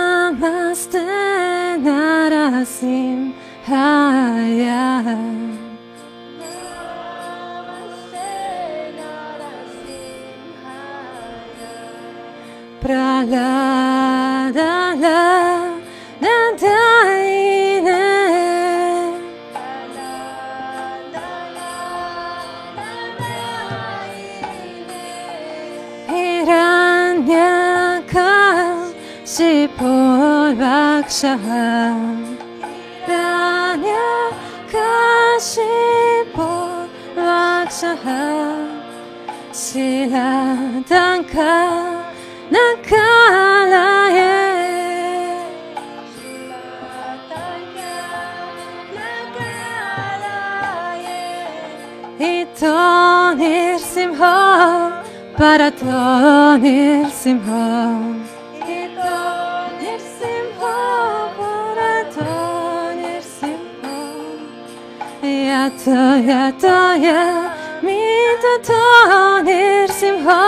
Namaste Narasimhaya. Praladala Dandaine Hiranyaka Shipur Vakshaha Hiranyaka Shipur Vakshaha Shiladanka Nakalaye Ito nirsimha Parato nirsimha Ito nirsimha Parato nirsimha Yato yato ya Mitato nirsimha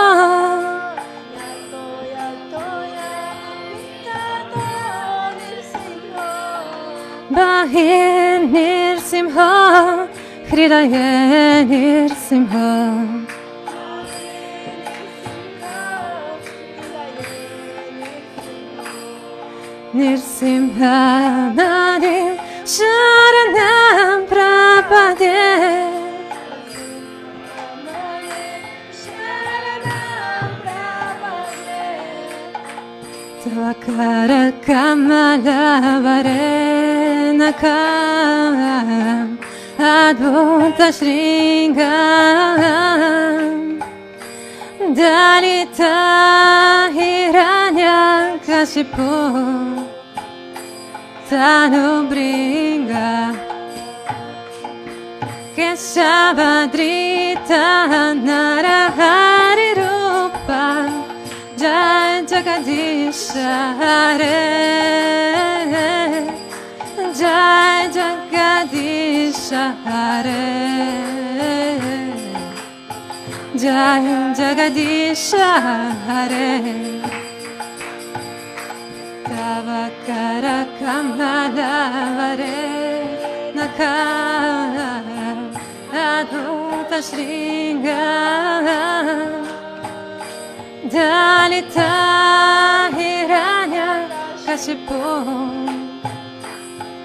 Bahir nirsimha Hridaye nirsimha Nirsimha Nadim Sharanam Prapade Tavakara Kamala Varenakam Advuta Shringam Dalita Hiranya Kashipu Tanubringa Keshavadrita Narahari Rupa Jai Jagadisha Hare Jai Jagadisha Hare Jai Jagadisha Hare Tavakara Kamala Varenakam Adhuta Shringam Dalita Hiranya Kashipu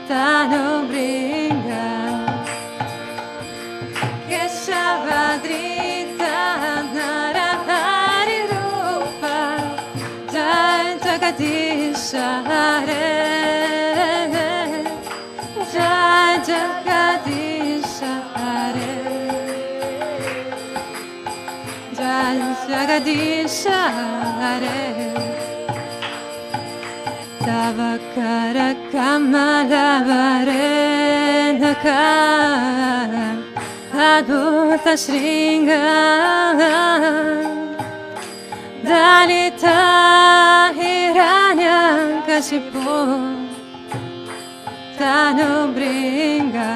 Tanubringa Keshavadrita Narahari Rupa Jai Jagadisha Hare Jai Jagadisha Hare Jai Jagadisha Hare Tavakara Kamala Varenakam Adhuta Shringam Dalita Hiranya Kashipu Tanubringa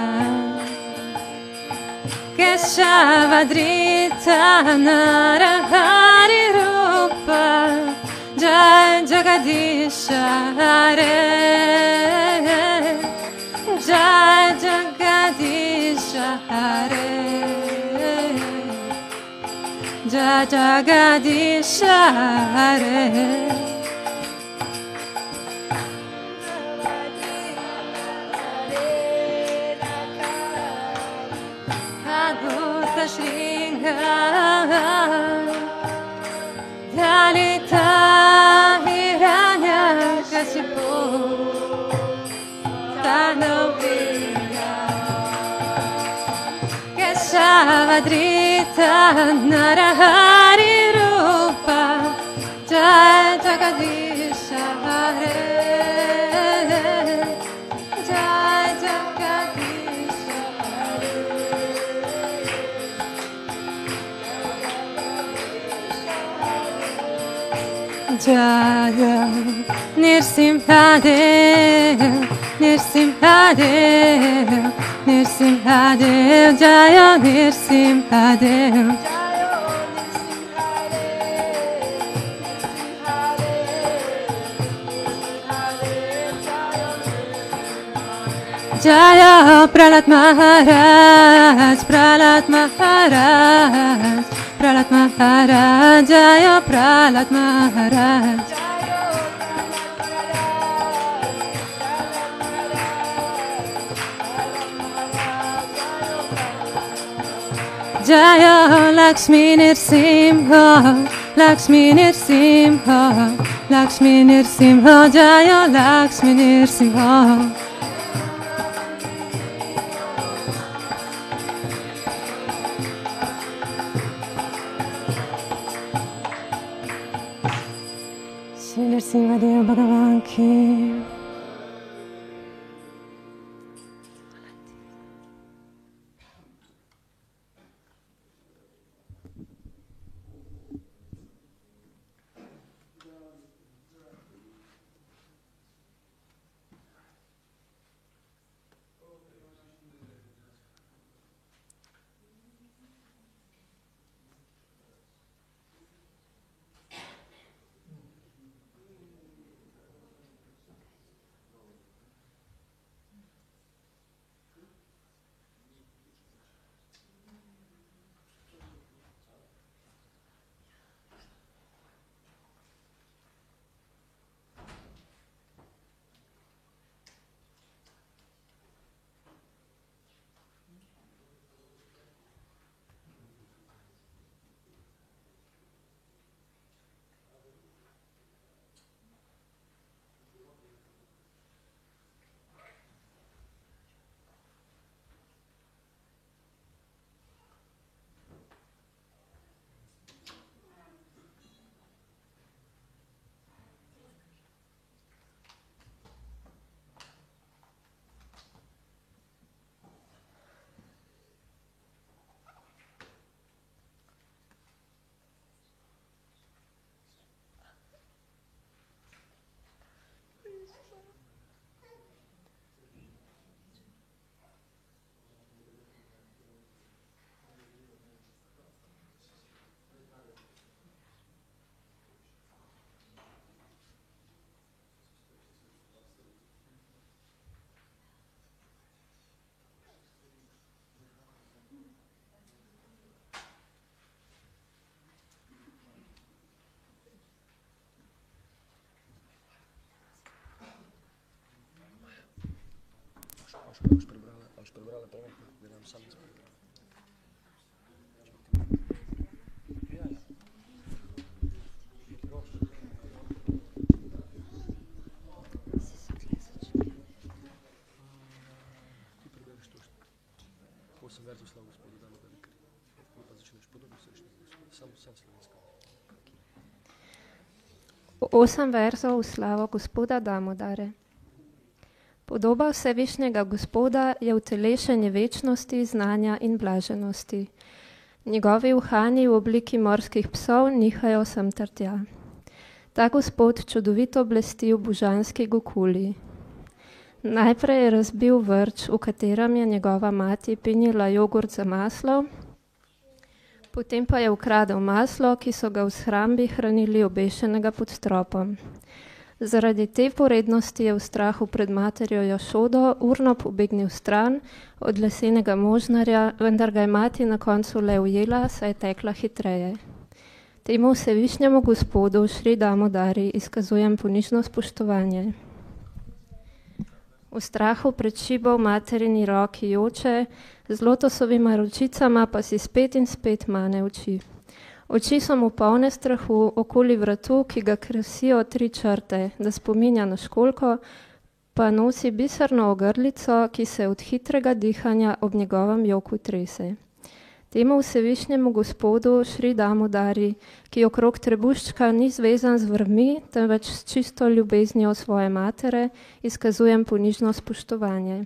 Keshavadrita Narahari Rupa Jai Jagadisha Hare Jai Jagadisha Hare Jai Jagadisha Hare Adhuta Shringam Dalita Hiranya Kashipu Tanubringa Keshavadrita Narahari Rupa Jai Jagadisha Hare Jai Jagadisha Hare Jaya Nirsimhadev Nirsimhadev Nirsimhadev, Jaya Nirsimhadev. Jaya Prahlad Maharaj, Prahlad Maharaj, Prahlad Maharaj, Jaya Prahlad Maharaj. Jaya Lakshmi Nirsimha, Lakshmi Nirsimha, Lakshmi Nirsimha, Jaya Lakshmi Nirsimha. Shri Nrsimhadev Bhagavan ki. Boš prebrala prvo, da nam sam izpredala. Ti prebereš to, 8 verzov slav Gospodu damo velikari. Pa začneš podobno srečni Gospod, sam slovenska. 8 verzov v slavo Gospoda Damodare. Podoba Vsevišnjega Gospoda je utelešenje večnosti, znanja in blaženosti. Njegovi uhani v obliki morskih psov nihajo sem ter tja. Ta Gospod čudovito blesti v božanski Gokuli. Najprej je razbil vrč, v katerem je njegova mati pinila jogurt za maslo, potem pa je ukradel maslo, ki so ga v shrambi hranili obešenega pod stropom. Zaradi te porednosti je v strahu pred materjo Jašodo urno pobegnil stran od lesenega možnarja, vendar ga je mati na koncu le ujela, saj je tekla hitreje. Temu Vsevišnjemu Gospodu Šri Damodari izkazujem ponižno spoštovanje. V strahu pred šibo v materini roki joče, z lotosovima ročicama pa si spet in spet mane oči. Oči so mu polne strahu, okoli vratu, ki ga krasijo 3 črte, da spominja na školjko, pa nosi biserno ogrlico, ki se od hitrega dihanja ob njegovem joku trese. Temu Vsevišnjemu Gospodu Šri Damodari, ki okrog trebuščka ni zvezan z vrvmi, temveč s čisto ljubeznijo svoje matere, izkazujem ponižno spoštovanje.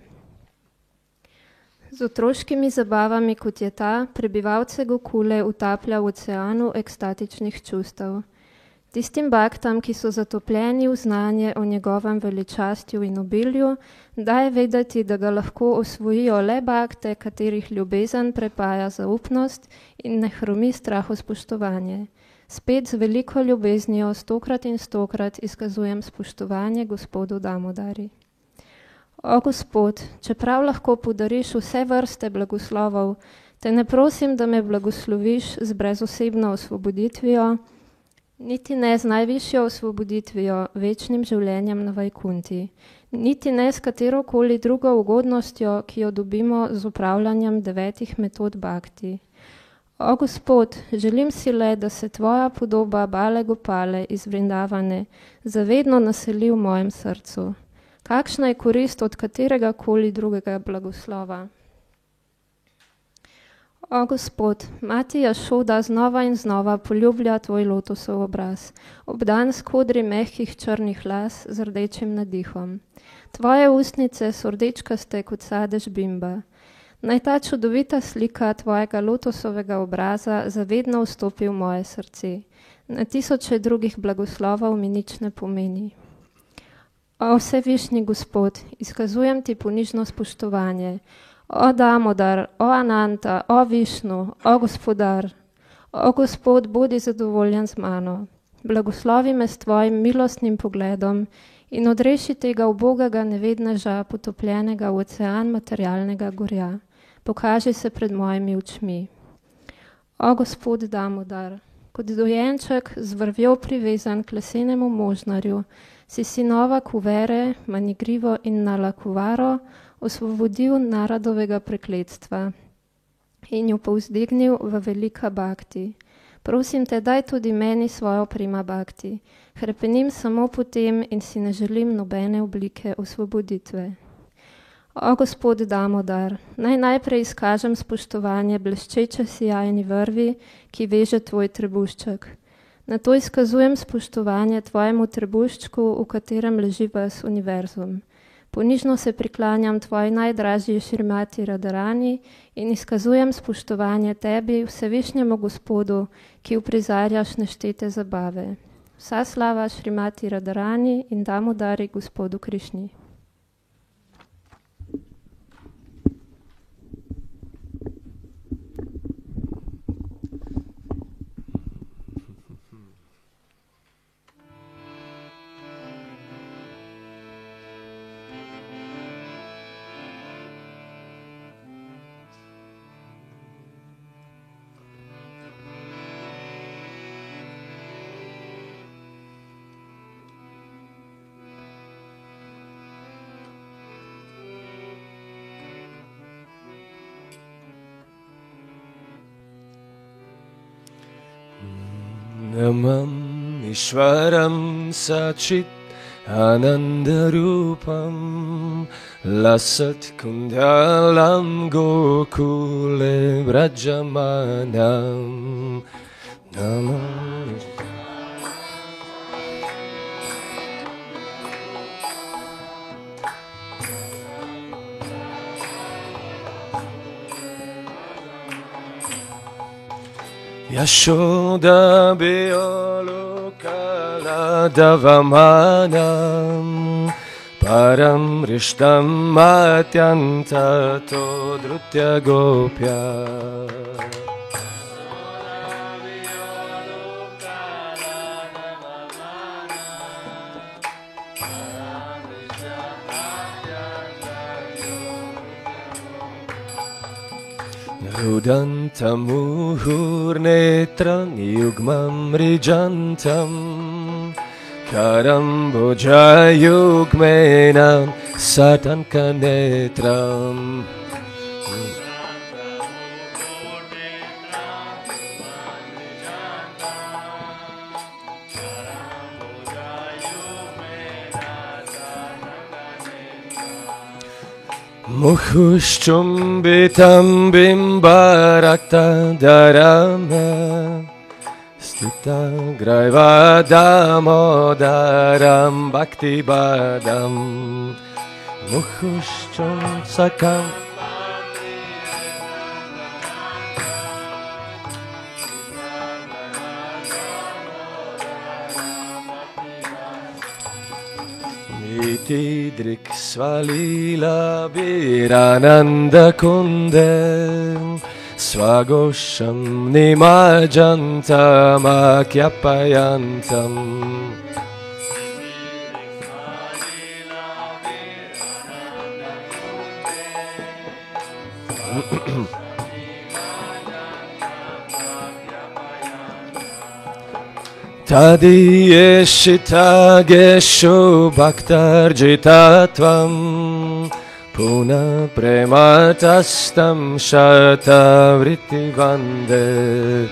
Z otroškimi zabavami, kot je ta, prebivalce Gokule utaplja v oceanu ekstatičnih čustev. Tistim baktam, ki so zatopljeni v znanje o njegovem veličastju in obilju, daje vedeti, da ga lahko osvojijo le bakte, katerih ljubezen prepaja zaupnost in ne hromi strahospoštovanje. Spet z veliko ljubeznijo 100-krat in 100-krat izkazujem spoštovanje Gospodu Damodari. O Gospod, čeprav lahko podariš vse vrste blagoslovov, te ne prosim, da me blagosloviš z brezosebno osvoboditvijo, niti ne z najvišjo osvoboditvijo, večnim življenjem na Vajkunti, niti ne s katerokoli drugo ugodnostjo, ki jo dobimo z upravljanjem 9 metod bhakti. O Gospod, želim si le, da se tvoja podoba Bale Gopale iz Vrindavane zavedno naseli v mojem srcu. Kakšna je korist od katerega koli drugega blagoslova? O Gospod, mati Jašoda znova in znova poljublja tvoj lotosov obraz, obdan s kodri mehkih črnih las z rdečim nadihom. Tvoje ustnice so rdečkaste kot sadež bimba. Naj ta čudovita slika tvojega lotosovega obraza zavedno vstopi v moje srce. Na tisoče drugih blagoslovov mi nič ne pomeni. O vsevišnji Gospod, izkazujem ti ponižno spoštovanje. O Damodar, o Ananta, o Višnu, o Gospodar. O Gospod, bodi zadovoljen z mano. Blagoslovi me s tvojim milostnim pogledom in odreši tega ubogega nevedneža, potopljenega v ocean materialnega gorja. Pokaži se pred mojimi očmi. O Gospod Damodar, kot dojenček z vrvjo privezan k lesenemu možnarju, si sinova Kuvere, Manigrivo in Nalakuvaro osvobodil narodovega prekletstva in jo povzdignil v velika bhakti. Prosim te, daj tudi meni svojo prima bhakti. Hrepenim samo po tem in si ne želim nobene oblike osvoboditve. O Gospod Damodar, naj najprej izkažem spoštovanje bleščeče sijajni vrvi, ki veže tvoj trebušček. Nato izkazujem spoštovanje tvojemu trebuščku, v katerem leži ves univerzum. Ponižno se priklanjam tvoji najdražji Šrimati Radharani in izkazujem spoštovanje tebi, vsevišnjemu Gospodu, ki uprizarjaš neštete zabave. Vsa slava Šrimati Radharani in Damodari Gospodu Krišni. Namam Ishvaram Sachit Anandarupam Lasat Kundalam Gokule Vrajamanam Namam Yashoda Beolokala Davamanam Param Rishtam Matyanta Todrutya Gopya Rudantam Muhurnetram Yugmam Rijantam Karam Bhoja Yugmenam Satankanetram Mukhustumbitam bimbarakta dharama Stita graivadamodaram bhakti badam Mukhushtum sakam Tidrik svalila virananda kunde Svagosham nimajantam akyapayantam Tadiyeshita gesho bhaktarjitatvam Puna prematastam shatavriti vande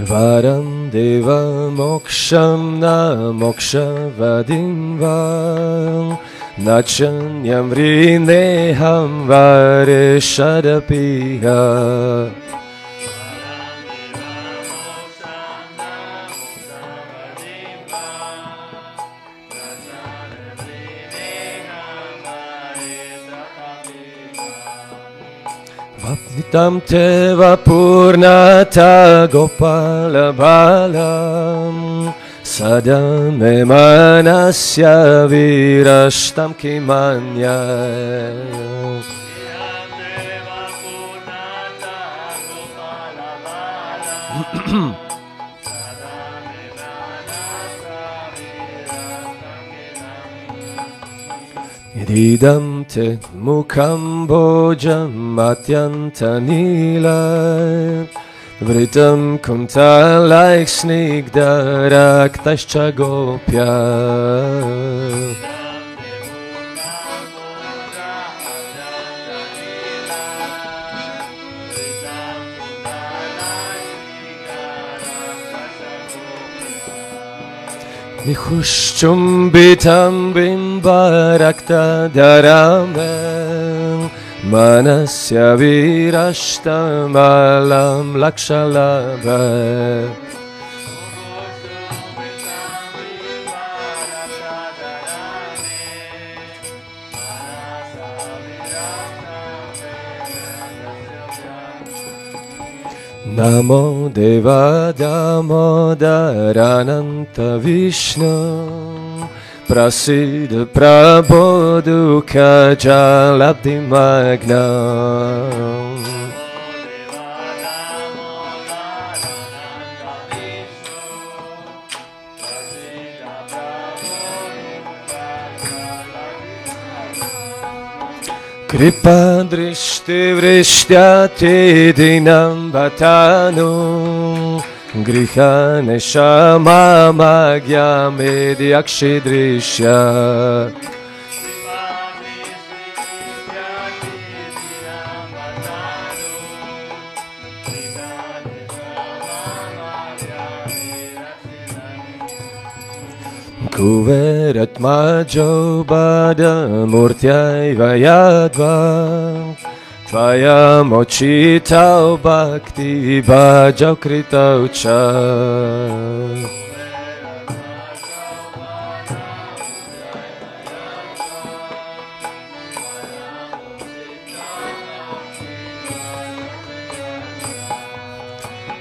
Varam deva moksham na moksha vadim va Nachanyam vrineham vareshadapiha Vapnitam teva purnata gopala balam Sadame manasya virashtam kimanya Ididam te mukham bojam atyanta nila Vritam kunta like snigdha raktascha gopya Nihushchumbitam bimbarakta dharamem Manasya virashtam alam lakshalabha Namo Deva Damodarananta Vishnu Prasiddha Prabodhuka Jalabdi Magnam Kripa drishti vrishyati dinam bhatanu Griha neshama magya medyakshi drishya Kuverat majo bada murtyai vayadva Tvaya mochitau bhakti bhajau kritau cha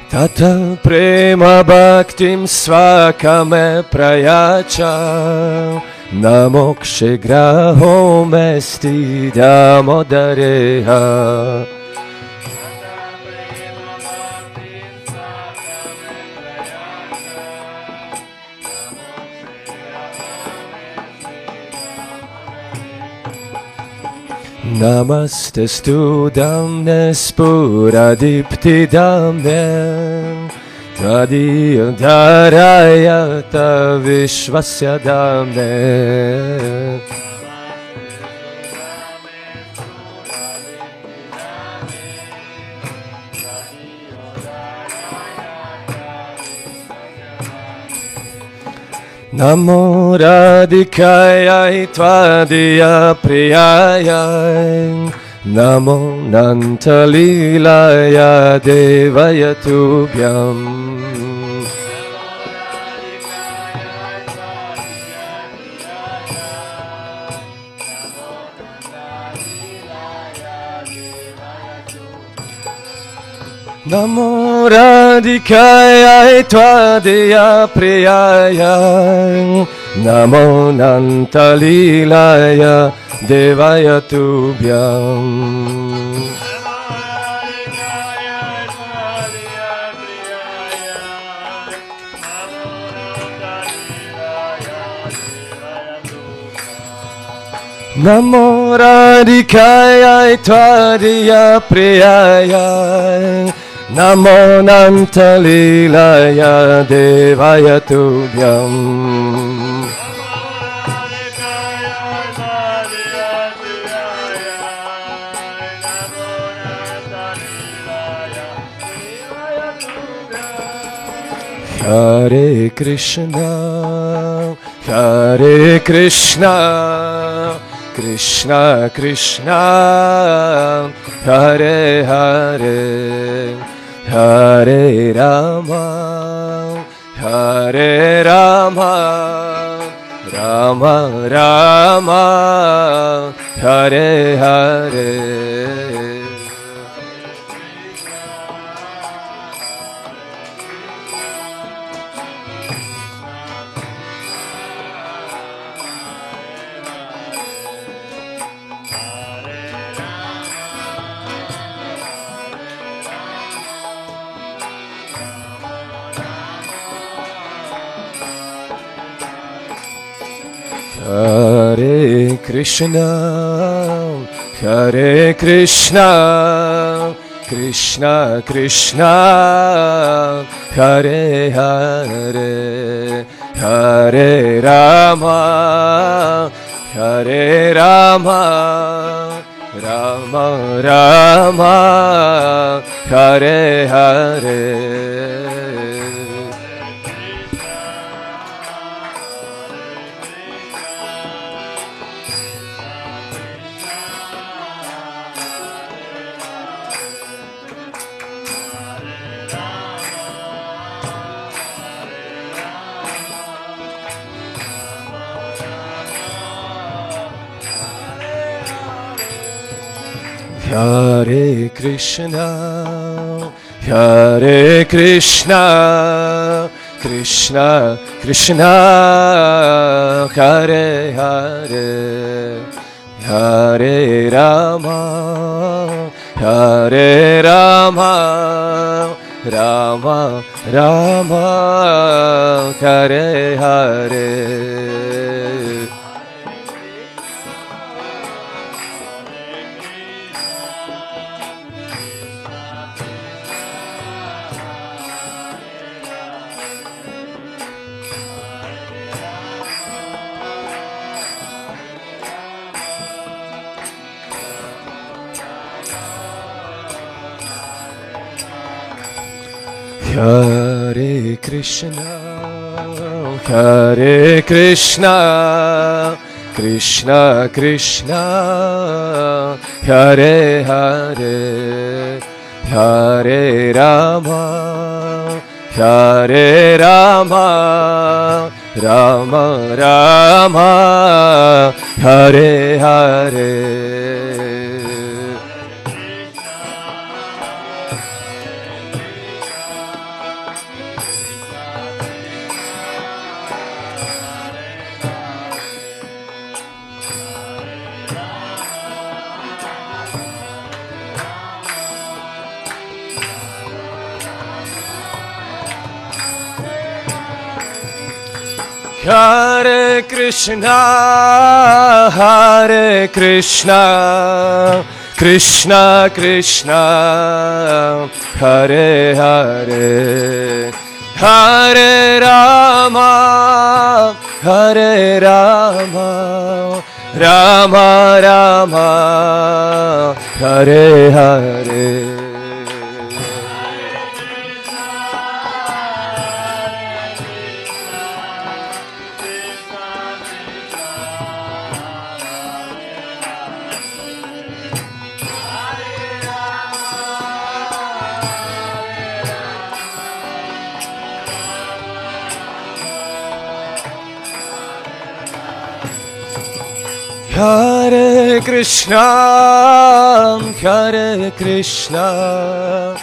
Tata prema bhaktim svakame prayacha Namokshe grahom esti damodareha Namastestu damne spuradipti damne Tvadiya dharayata vishvasya damne Namo Radhikaya Tvadiya Priyaya Namo Nantalilaya Devaya Tubhyam Namo Radhikaya Tvadeya Priyaya Namo Nantalilaya Devaya Tubhyam. Namo Radhikaya Tvadeya Priyaya Namo Nantalilaya Devaya Tubhyam. Hare Krishna, Hare Krishna, Krishna Krishna, Hare Hare, Hare Rama, Hare Rama, Rama Rama, Hare Hare. Hare Krishna, Hare Krishna, Krishna Krishna, Hare Hare, Hare Rama, Hare Rama, Rama Rama, Hare Hare. Hare Krishna, Hare Krishna, Krishna Krishna, Hare Hare, Hare Rama, Hare Rama, Rama Rama, Hare Hare. Hare Krishna, Hare Krishna, Krishna Krishna, Hare Hare, Hare Rama, Hare Rama, Rama Rama, Hare Hare. Hare Krishna, Hare Krishna, Krishna Krishna, Hare Hare, Hare Rama, Hare Rama, Rama Rama, Hare Hare. Hare Krishna, Hare Krishna,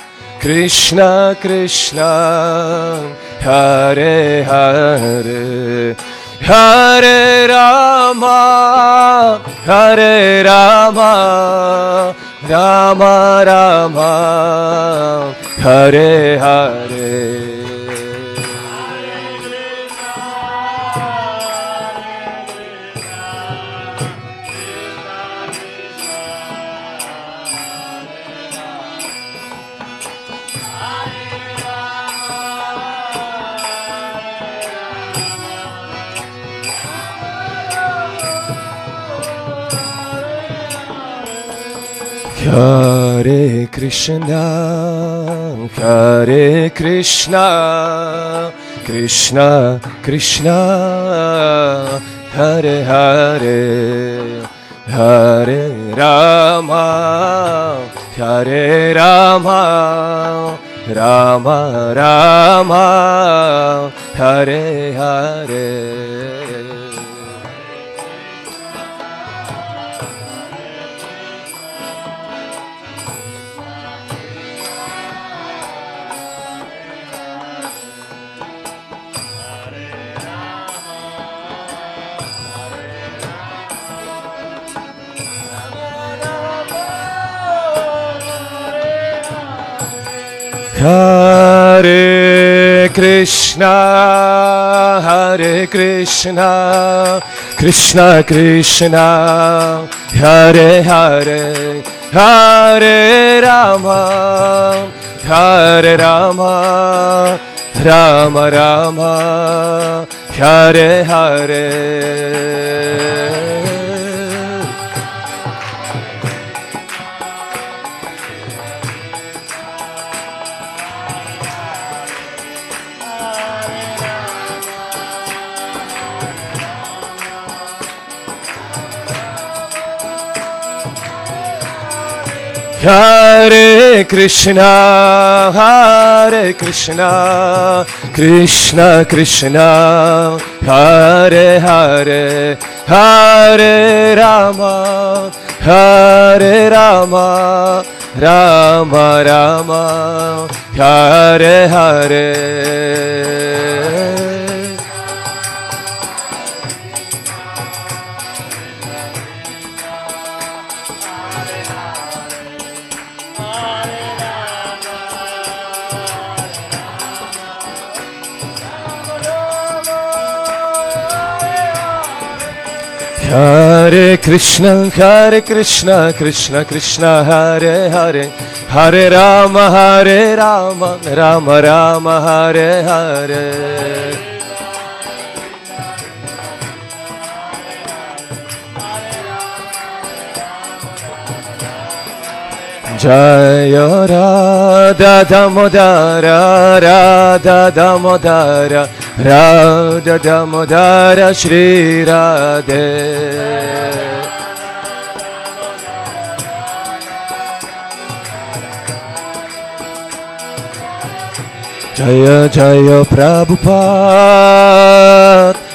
Krishna Krishna Hare Hare Hare Rama Hare Rama Rama Rama Hare Hare Hare Krishna, Hare Krishna, Krishna Krishna, Hare Hare, Hare Rama, Hare Rama, Rama Rama, Hare Hare. Hare Krishna, Hare Krishna, Krishna Krishna, Hare Hare, Hare Rama, Hare Rama, Rama Rama, Hare Hare. Hare Krishna, Hare Krishna, Krishna Krishna, Hare Hare, Hare Rama, Hare Rama, Rama Rama, Hare Hare. Hare Krishna, Krishna Krishna, Hare Hare, Hare Rama, Rama Rama, Hare Hare. Jaya Radha Damodara, Radha Damodara, Radha Damodara, Shri Radhe. Jaya Jaya Prabhupada,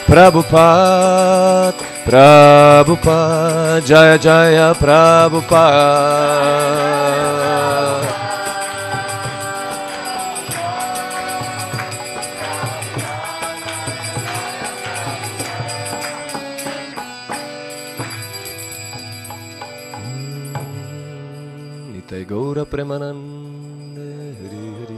Prabhupada, Prabhupada, Jaya Jaya Prabhupada. Nitai Gaura Premanande, Hari Hari.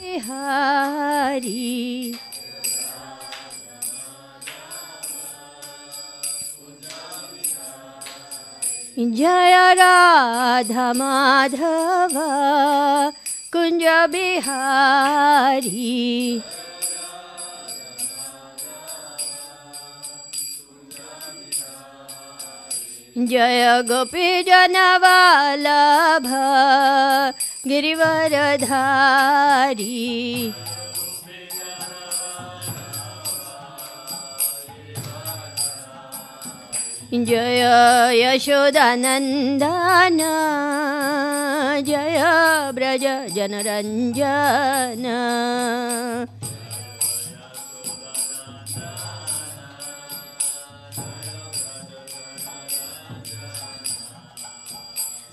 Bihari जय राधा माधव कुंज बिहारी जय गोपी जनवल्लभ गिरिवरधारी जय यशोदानंदन जय ब्रज जनरंजन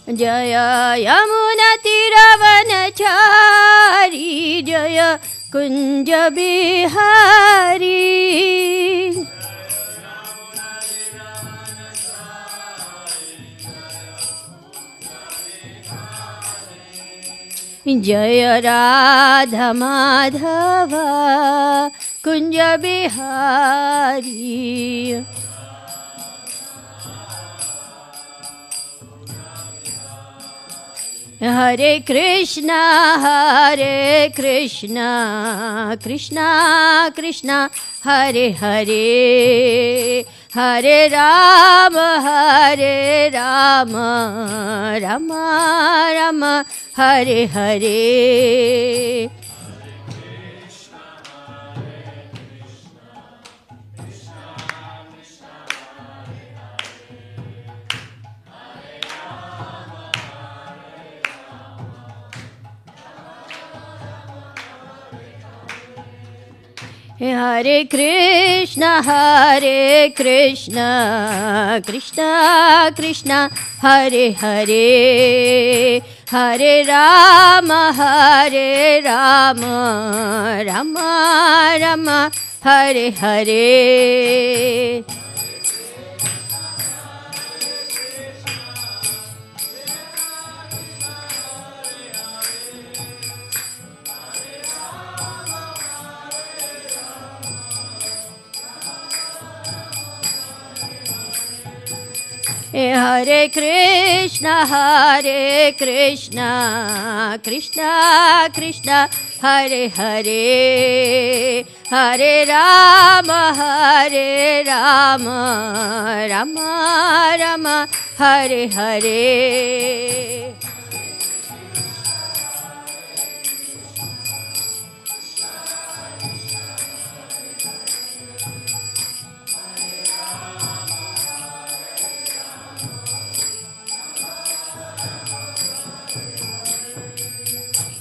जय यमुना तीरवनचारी जय कुंज बिहारी जय राधा माधव कुंज बिहारी हरे कृष्णा कृष्णा कृष्णा हरे हरे हरे राम राम राम हरे हरे हरे कृष्णा कृष्णा कृष्णा हरे हरे हरे राम राम राम हरे हरे हरे कृष्णा कृष्णा कृष्णा हरे हरे हरे राम राम राम हरे हरे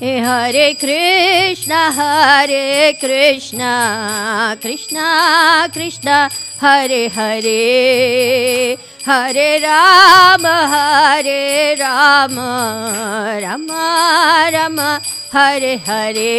हरे कृष्णा कृष्णा कृष्णा हरे हरे हरे राम राम राम हरे हरे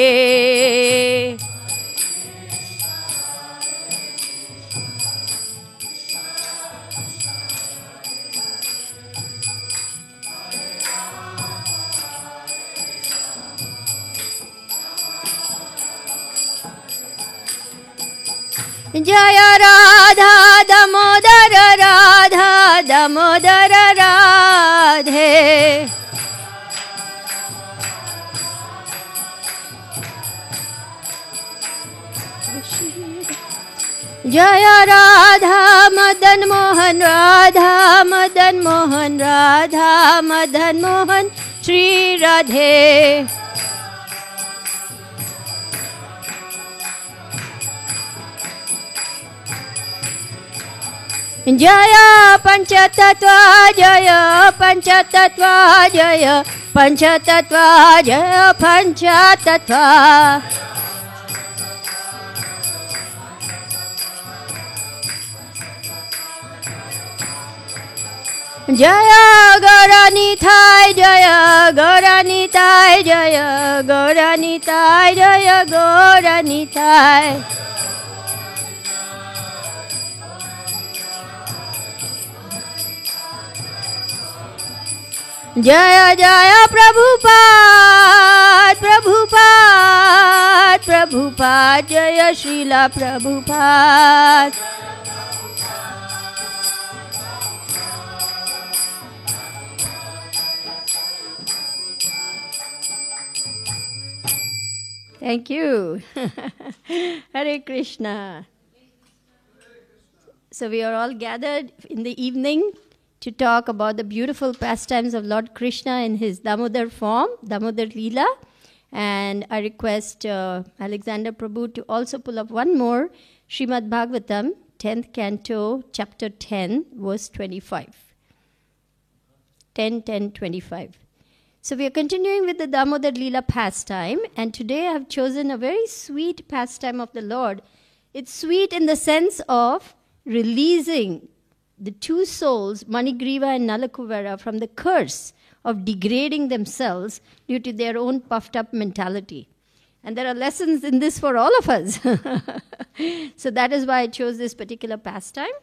जय राधा दामोदर राधे जय राधा मदन मोहन राधा मदन मोहन श्री राधे जय पंचतत्व जय पंचतत्व जय पंचतत्व जय पंचतत्व Jaya Gauranitai Jaya Gauranitai Jaya Gauranitai Jaya Gauranitai. Jaya Jaya Prabhupada Prabhupada Prabhupada Jaya Srila Prabhupada. Thank you. Hare Krishna. So we are all gathered in the evening to talk about the beautiful pastimes of Lord Krishna in his Damodar form, Damodar Leela. And I request Alexander Prabhu to also pull up one more, Srimad Bhagavatam, 10th canto, chapter 10, verse 25. 10:10:25. So we are continuing with the Damodar Leela pastime, and today I have chosen a very sweet pastime of the Lord. It's sweet in the sense of releasing the two souls, Manigriva and Nalakuvara, from the curse of degrading themselves due to their own puffed up mentality. And there are lessons in this for all of us. So that is why I chose this particular pastime.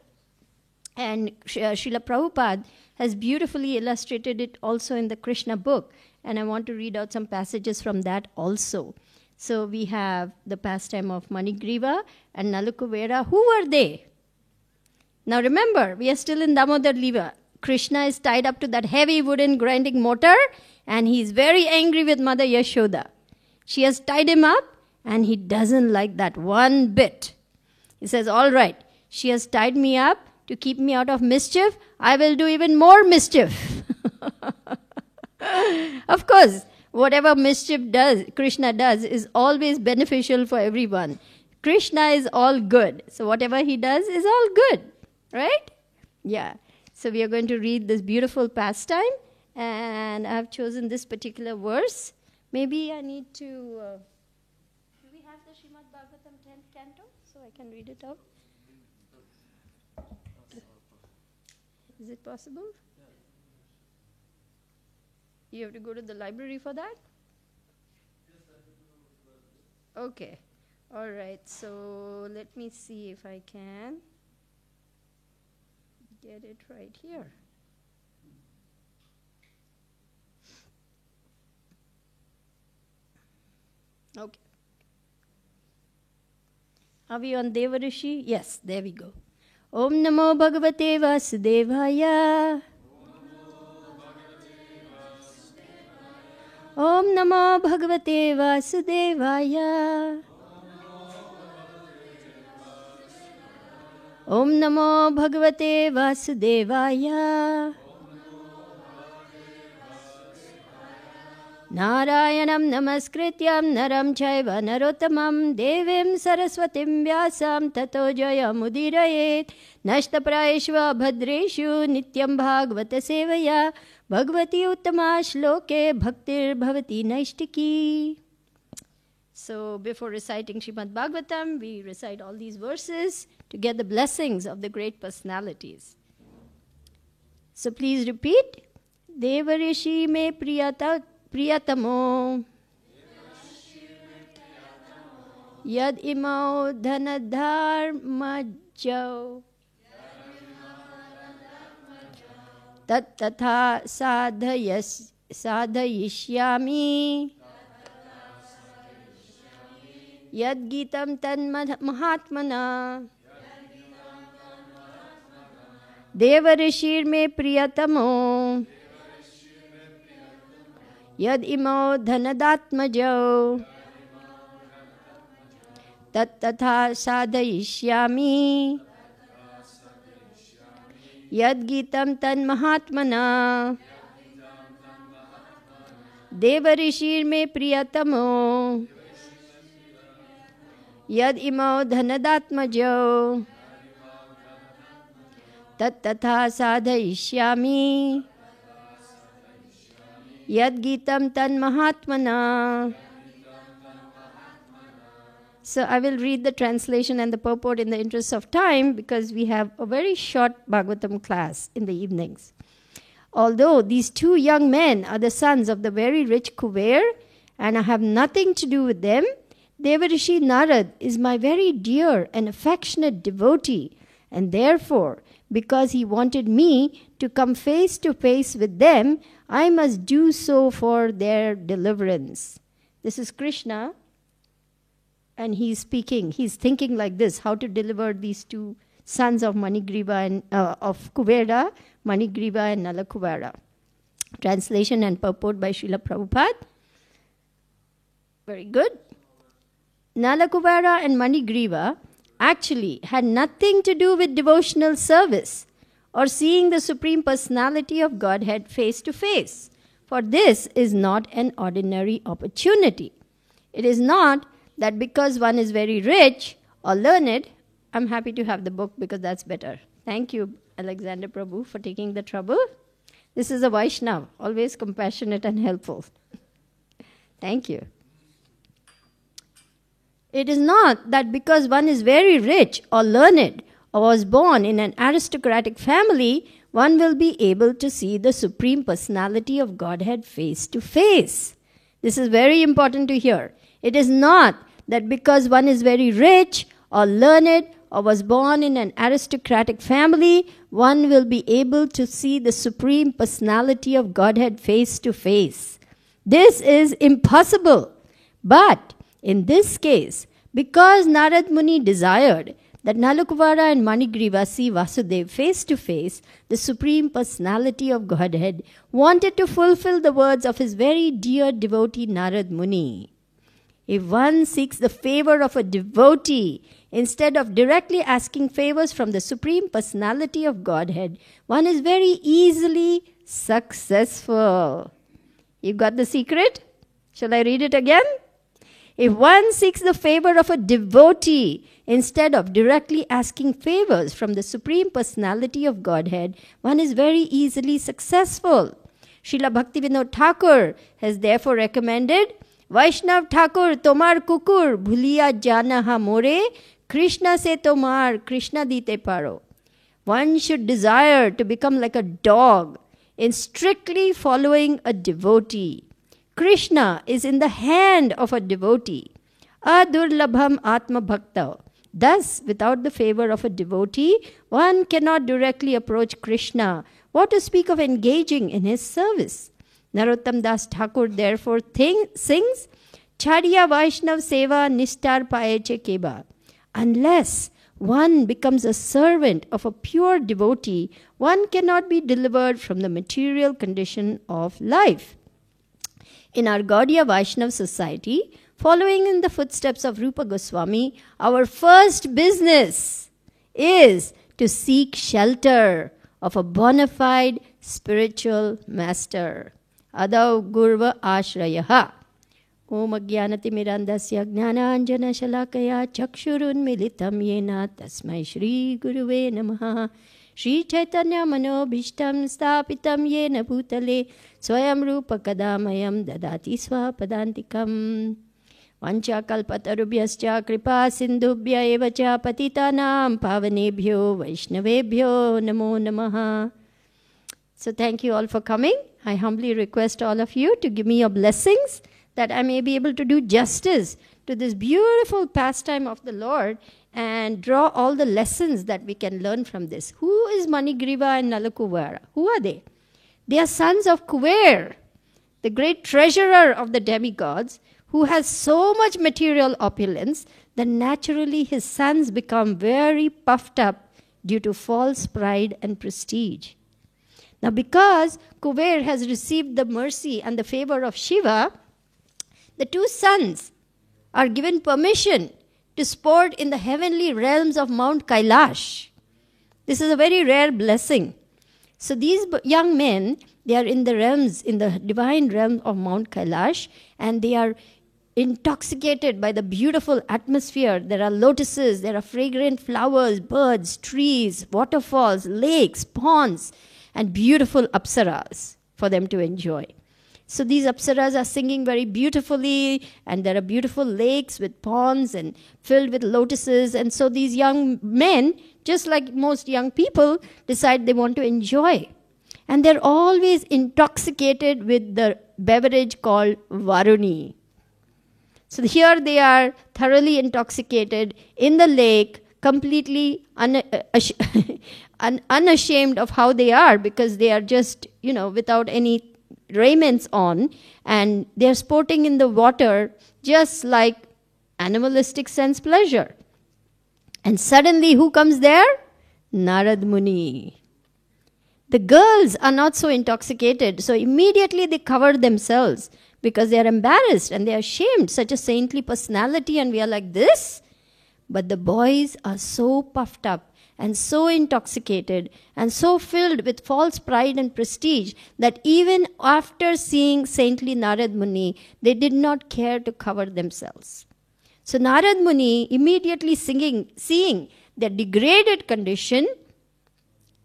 And Srila Prabhupada has beautifully illustrated it also in the Krishna book. And I want to read out some passages from that also. So we have the pastime of Manigriva and Nalakuvara. Who were they? Now remember, we are still in Damodar Leela. Krishna is tied up to that heavy wooden grinding mortar, and he is very angry with Mother Yashoda. She has tied him up, and he doesn't like that one bit. He says, all right, she has tied me up to keep me out of mischief. I will do even more mischief. Of course, whatever mischief Krishna does is always beneficial for everyone. Krishna is all good. So whatever he does is all good. Right? Yeah. So we are going to read this beautiful pastime, and I have chosen this particular verse. Maybe I need to... do we have the Srimad Bhagavatam 10th canto? So I can read it out. Is it possible? You have to go to the library for that? Okay. All right. So let me see if I can get it right here. Okay. Are we on Devarishi? Yes, there we go. Om Namo Bhagavate Vasudevaya. Om Namo Bhagavate Vasudevaya. Om Namo Bhagavate Vasudevaya. Narayanam Namaskrityam Naram Chaiva Narottamam Devim Saraswatim Vyasam Tato Jayamudirayet Nashtaprayeshva Bhadreshu Nityam Bhagavata Sevaya Bhagavati Uttama Shloke Bhaktir Bhavati Naishtiki. So before reciting Srimad Bhagavatam, we recite all these verses to get the blessings of the great personalities. So please repeat. Devarishi me priyatamo yad imau dhanadharmajau tat tatha sadhayishyami yad gitam tan mahatmana Devarishir me priyatamo yad imau dhanadatmajau tat tatha sadhayishyami yad gitam tan mahatmana Devarishir me priyatamo yad imau dhanadatmajau tat tatha sadhayishyami yad gitam tan mahatmana. So I will read the translation and the purport in the interest of time because we have a very short Bhagavatam class in the evenings. although these two young men are the sons of the very rich Kuber, and I have nothing to do with them, Devarishi Narad is my very dear and affectionate devotee, and therefore, because he wanted me to come face to face with them, I must do so for their deliverance. This is Krishna, and he's speaking. He's thinking like this, how to deliver these two sons of Manigriva and of Kubera, Manigriva and Nalakubara. Translation and purport by Srila Prabhupada. Very good. Nalakubara and Manigriva actually had nothing to do with devotional service or seeing the Supreme Personality of Godhead face to face, for this is not an ordinary opportunity. It is not that because one is very rich or learned. I'm happy to have the book because that's better. Thank you, Alexander Prabhu, for taking the trouble. This is a Vaishnav, always compassionate and helpful. Thank you. It is not that because one is very rich or learned or was born in an aristocratic family, one will be able to see the Supreme Personality of Godhead face to face. This is very important to hear. It is not that because one is very rich or learned or was born in an aristocratic family, one will be able to see the Supreme Personality of Godhead face to face. This is impossible. But in this case, because Narad Muni desired that Nalakuvara and Manigriva see Vasudev face to face, the Supreme Personality of Godhead wanted to fulfill the words of his very dear devotee Narad Muni. If one seeks the favor of a devotee, instead of directly asking favors from the Supreme Personality of Godhead, one is very easily successful. You got the secret? Shall I read it again? If one seeks the favor of a devotee, instead of directly asking favors from the Supreme Personality of Godhead, one is very easily successful. Srila Bhaktivinoda Thakur has therefore recommended, Vaishnav Thakur tomar kukur bhuliya jana ha more, Krishna se tomar Krishna dite paro. One should desire to become like a dog in strictly following a devotee. Krishna is in the hand of a devotee. Adurlabham Atma Bhakta. Thus, without the favor of a devotee, one cannot directly approach Krishna. What to speak of engaging in his service? Narottam Das Thakur therefore sings, Charya Vaishnav Seva Nishtar Paeche Keba. Unless one becomes a servant of a pure devotee, one cannot be delivered from the material condition of life. In our Gaudiya Vaishnav society, following in the footsteps of Rupa Goswami, our first business is to seek shelter of a bona fide spiritual master. Adav Gurva Ashrayaha. Om Agyanati Mirandasya Jnananjana Shalakaya Chakshurun Militam Yena Tasmai Shri Guruve Namaha. Shri Chaitanya Mano Bhishtam Stapitam Yena Bhutale Swayam Rupa Kadamayam Dadati Swapadantikam. Vancha Kalpatarubhyascha Kripa Sindhubhya Evacha Patitanam Pavanebhyo Vaishnavebhyo Namo Namaha. So thank you all for coming. I humbly request all of you to give me your blessings that I may be able to do justice to this beautiful pastime of the Lord and draw all the lessons that we can learn from this. Who is Manigriva and Nalakuvara? Who are they? They are sons of Kuber, the great treasurer of the demigods, who has so much material opulence that naturally his sons become very puffed up due to false pride and prestige. Now, because Kuber has received the mercy and the favor of Shiva, the two sons are given permission to sport in the heavenly realms of Mount Kailash. This is a very rare blessing. So these young men, they are in the realms, in the divine realm of Mount Kailash, and they are intoxicated by the beautiful atmosphere. There are lotuses, there are fragrant flowers, birds, trees, waterfalls, lakes, ponds, and beautiful apsaras for them to enjoy. So these apsaras are singing very beautifully, and there are beautiful lakes with ponds and filled with lotuses. And so these young men, just like most young people, decide they want to enjoy. And they're always intoxicated with the beverage called Varuni. So here they are thoroughly intoxicated in the lake, completely unashamed of how they are, because they are just, without any raiments on, and they're sporting in the water just like animalistic sense pleasure. And suddenly who comes there? Narad Muni. The girls are not so intoxicated, so immediately they cover themselves because they are embarrassed and they are ashamed. Such a saintly personality, and we are like this. But the boys are so puffed up and so intoxicated and so filled with false pride and prestige that even after seeing saintly Narad Muni, they did not care to cover themselves. So Narad Muni, immediately seeing their degraded condition,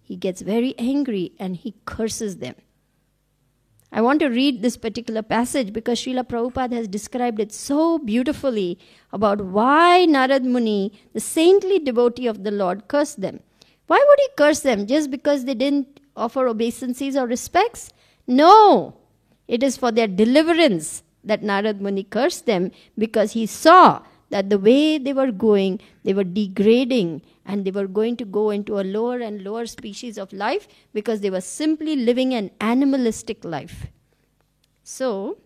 he gets very angry and he curses them. I want to read this particular passage because Srila Prabhupada has described it so beautifully about why Narad Muni, the saintly devotee of the Lord, cursed them. Why would he curse them? Just because they didn't offer obeisances or respects? No! It is for their deliverance that Narad Muni cursed them, because he saw that the way they were going, they were degrading and they were going to go into a lower and lower species of life because they were simply living an animalistic life. So,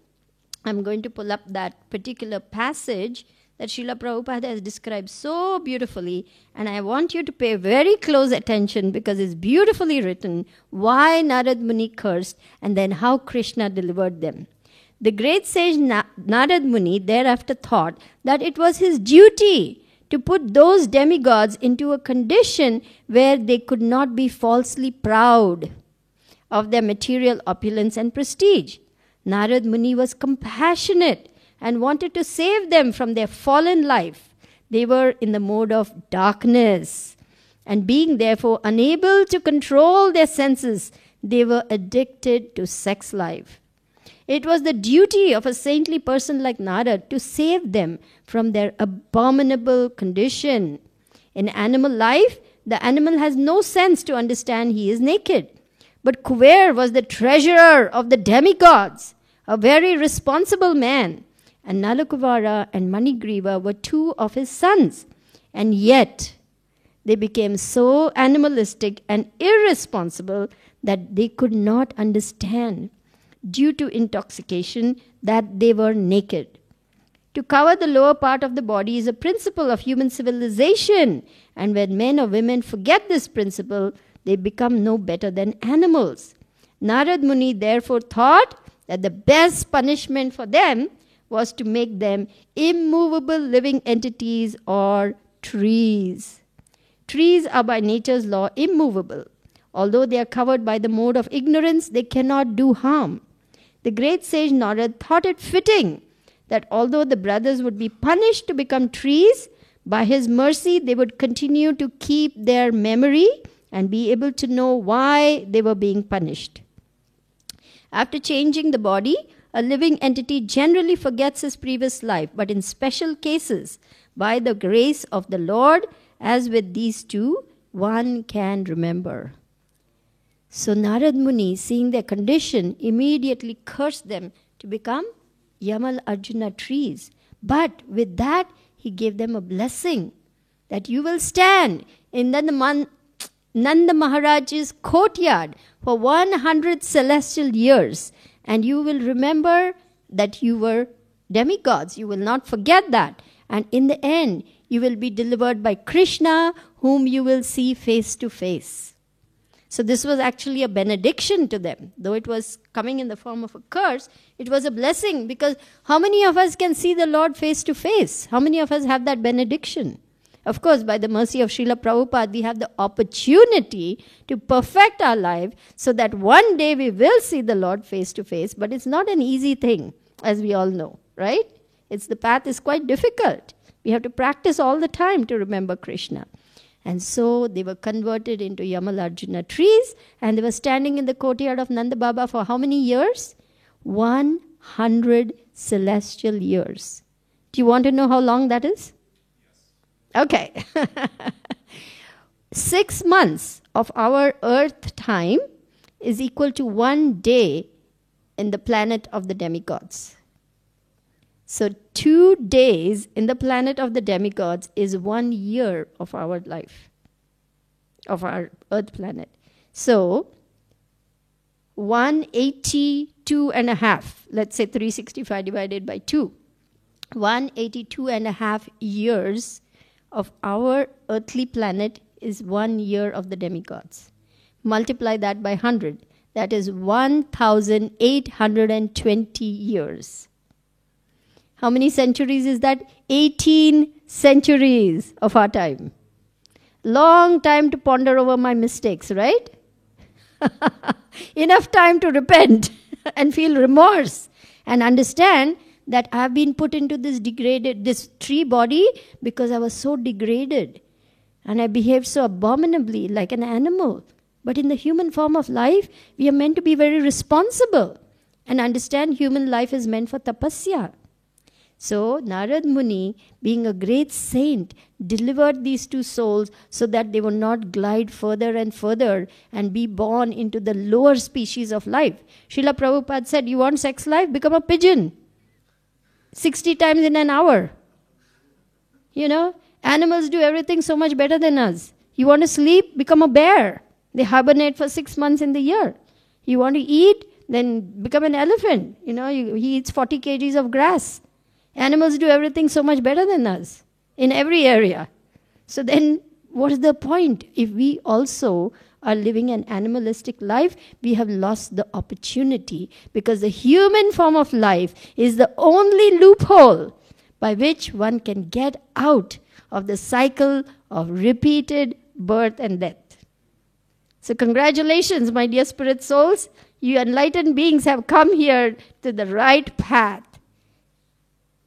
I'm going to pull up that particular passage that Srila Prabhupada has described so beautifully, and I want you to pay very close attention because it's beautifully written why Narad Muni cursed and then how Krishna delivered them. The great sage Narad Muni thereafter thought that it was his duty to put those demigods into a condition where they could not be falsely proud of their material opulence and prestige. Narad Muni was compassionate and wanted to save them from their fallen life. They were in the mode of darkness, and being therefore unable to control their senses, they were addicted to sex life. It was the duty of a saintly person like Narad to save them from their abominable condition. In animal life, the animal has no sense to understand he is naked. But Kuber was the treasurer of the demigods, a very responsible man. And Nalakuvara and Manigriva were two of his sons. And yet, they became so animalistic and irresponsible that they could not understand, due to intoxication, that they were naked. To cover the lower part of the body is a principle of human civilization, and when men or women forget this principle, they become no better than animals. Narad Muni therefore thought that the best punishment for them was to make them immovable living entities or trees. Trees are by nature's law immovable. Although they are covered by the mode of ignorance, they cannot do harm. The great sage Narad thought it fitting that although the brothers would be punished to become trees, by his mercy they would continue to keep their memory and be able to know why they were being punished. After changing the body, a living entity generally forgets his previous life, but in special cases, by the grace of the Lord, as with these two, one can remember. So Narad Muni, seeing their condition, immediately cursed them to become Yamal Arjuna trees. But with that, he gave them a blessing that you will stand in Nanda Maharaj's courtyard for 100 celestial years, and you will remember that you were demigods. You will not forget that. And in the end, you will be delivered by Krishna, whom you will see face to face. So this was actually a benediction to them. Though it was coming in the form of a curse, it was a blessing, because how many of us can see the Lord face to face? How many of us have that benediction? Of course, by the mercy of Srila Prabhupada, we have the opportunity to perfect our life so that one day we will see the Lord face to face. But it's not an easy thing, as we all know, right? The path is quite difficult. We have to practice all the time to remember Krishna. And so they were converted into Yamal Arjuna trees, and they were standing in the courtyard of Nanda Baba for how many years? 100 celestial years. Do you want to know how long that is? Yes. Okay. 6 months of our earth time is equal to 1 day in the planet of the demigods. So 2 days in the planet of the demigods is 1 year of our life, of our earth planet. So 182 and a half, let's say 365 divided by 2, 182 and a half years of our earthly planet is 1 year of the demigods. Multiply that by 100. That is 1,820 years. How many centuries is that? 18 centuries of our time. Long time to ponder over my mistakes, right? Enough time to repent and feel remorse and understand that I have been put into this tree body because I was so degraded and I behaved so abominably like an animal. But in the human form of life, we are meant to be very responsible and understand human life is meant for tapasya. So Narad Muni, being a great saint, delivered these two souls so that they would not glide further and further and be born into the lower species of life. Srila Prabhupada said, you want sex life? Become a pigeon. 60 times in an hour. You know, animals do everything so much better than us. You want to sleep? Become a bear. They hibernate for 6 months in the year. You want to eat? Then become an elephant. You know, he eats 40 kgs of grass. Animals do everything so much better than us in every area. So then what is the point? If we also are living an animalistic life, we have lost the opportunity, because the human form of life is the only loophole by which one can get out of the cycle of repeated birth and death. So congratulations, my dear spirit souls. You enlightened beings have come here to the right path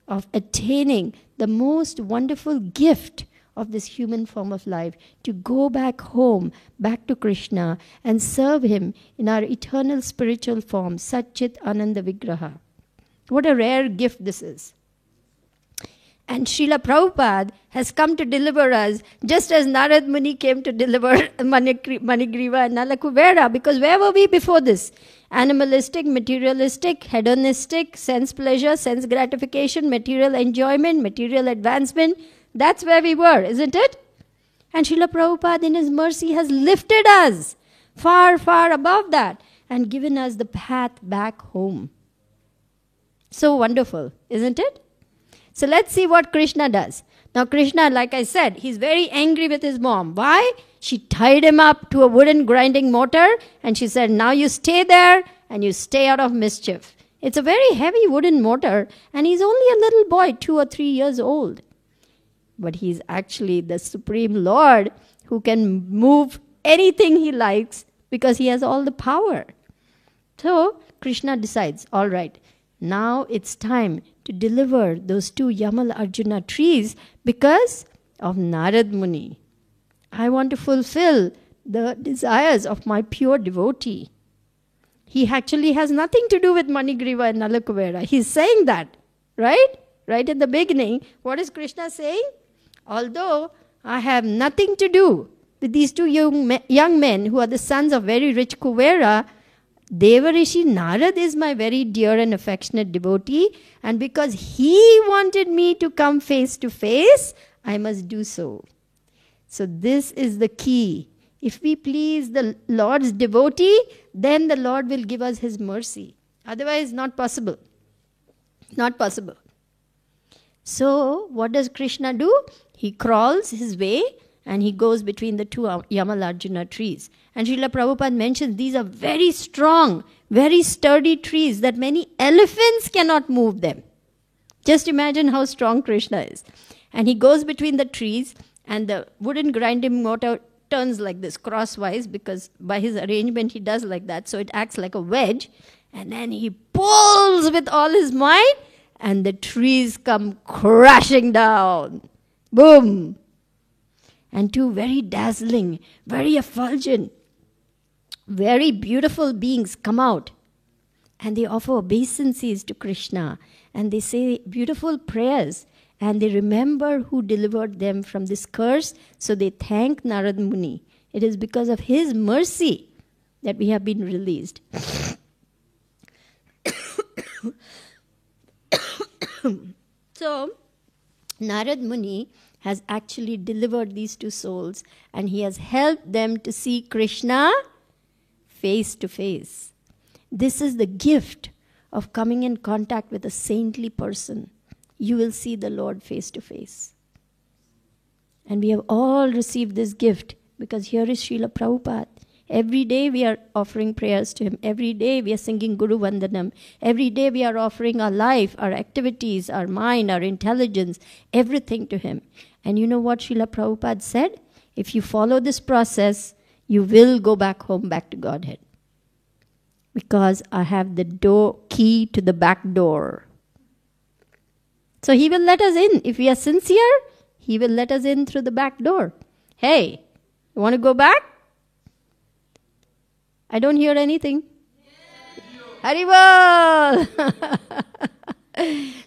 of attaining the most wonderful gift of this human form of life, to go back home, back to Krishna, and serve him in our eternal spiritual form, Satchit Ananda Vigraha. What a rare gift this is. And Srila Prabhupada has come to deliver us, just as Narad Muni came to deliver Manigriva and Nalakuvera, because where were we before this? Animalistic, materialistic, hedonistic, sense pleasure, sense gratification, material enjoyment, material advancement. That's where we were, isn't it? And Srila Prabhupada in his mercy has lifted us far, far above that and given us the path back home. So wonderful, isn't it? So let's see what Krishna does. Now Krishna, like I said, he's very angry with his mom. Why? She tied him up to a wooden grinding mortar and she said, now you stay there and you stay out of mischief. It's a very heavy wooden mortar and he's only a little boy, 2 or 3 years old. But he's actually the Supreme Lord who can move anything he likes because he has all the power. So Krishna decides, all right, now it's time to deliver those 2 Yamal Arjuna trees because of Narad Muni. I want to fulfill the desires of my pure devotee. He actually has nothing to do with Manigriva and Nalakuvera. He's saying that, right? Right at the beginning, what is Krishna saying? Although I have nothing to do with these 2 young men who are the sons of very rich Kuvera, Devarishi Narad is my very dear and affectionate devotee, and because he wanted me to come face to face, I must do so. So this is the key. If we please the Lord's devotee, then the Lord will give us his mercy. Otherwise, not possible. Not possible. So what does Krishna do? He crawls his way and he goes between the 2 Yamal Arjuna trees. And Srila Prabhupada mentions these are very strong, very sturdy trees that many elephants cannot move them. Just imagine how strong Krishna is. And he goes between the trees and the wooden grinding mortar turns like this crosswise, because by his arrangement he does like that. So it acts like a wedge. And then he pulls with all his might and the trees come crashing down. Boom! And 2 very dazzling, very effulgent, very beautiful beings come out. And they offer obeisances to Krishna. And they say beautiful prayers. And they remember who delivered them from this curse. So they thank Narad Muni. It is because of his mercy that we have been released. So, Narad Muni has actually delivered these two souls, and he has helped them to see Krishna face to face. This is the gift of coming in contact with a saintly person. You will see the Lord face to face. And we have all received this gift because here is Srila Prabhupada. Every day we are offering prayers to him. Every day we are singing Guru Vandanam. Every day we are offering our life, our activities, our mind, our intelligence, everything to him. And you know what Srila Prabhupada said? If you follow this process, you will go back home, back to Godhead. Because I have the key to the back door. So he will let us in. If we are sincere, he will let us in through the back door. Hey, you want to go back? I don't hear anything. Haribol!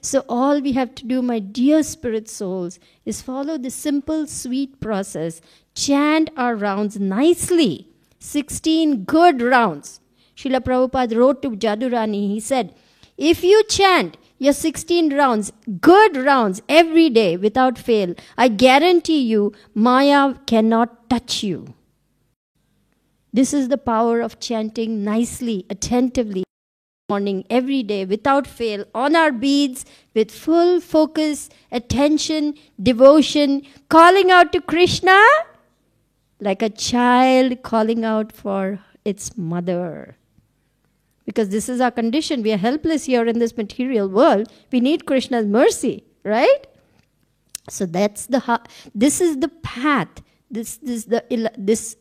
So all we have to do, my dear spirit souls, is follow the simple, sweet process. Chant our rounds nicely. 16 good rounds. Srila Prabhupada wrote to Jadurani, he said, if you chant your 16 rounds, good rounds, every day without fail, I guarantee you, Maya cannot touch you. This is the power of chanting nicely, attentively, morning, every day, without fail, on our beads, with full focus, attention, devotion, calling out to Krishna like a child calling out for its mother. Because this is our condition. We are helpless here in this material world. We need Krishna's mercy, right? So this is the path. This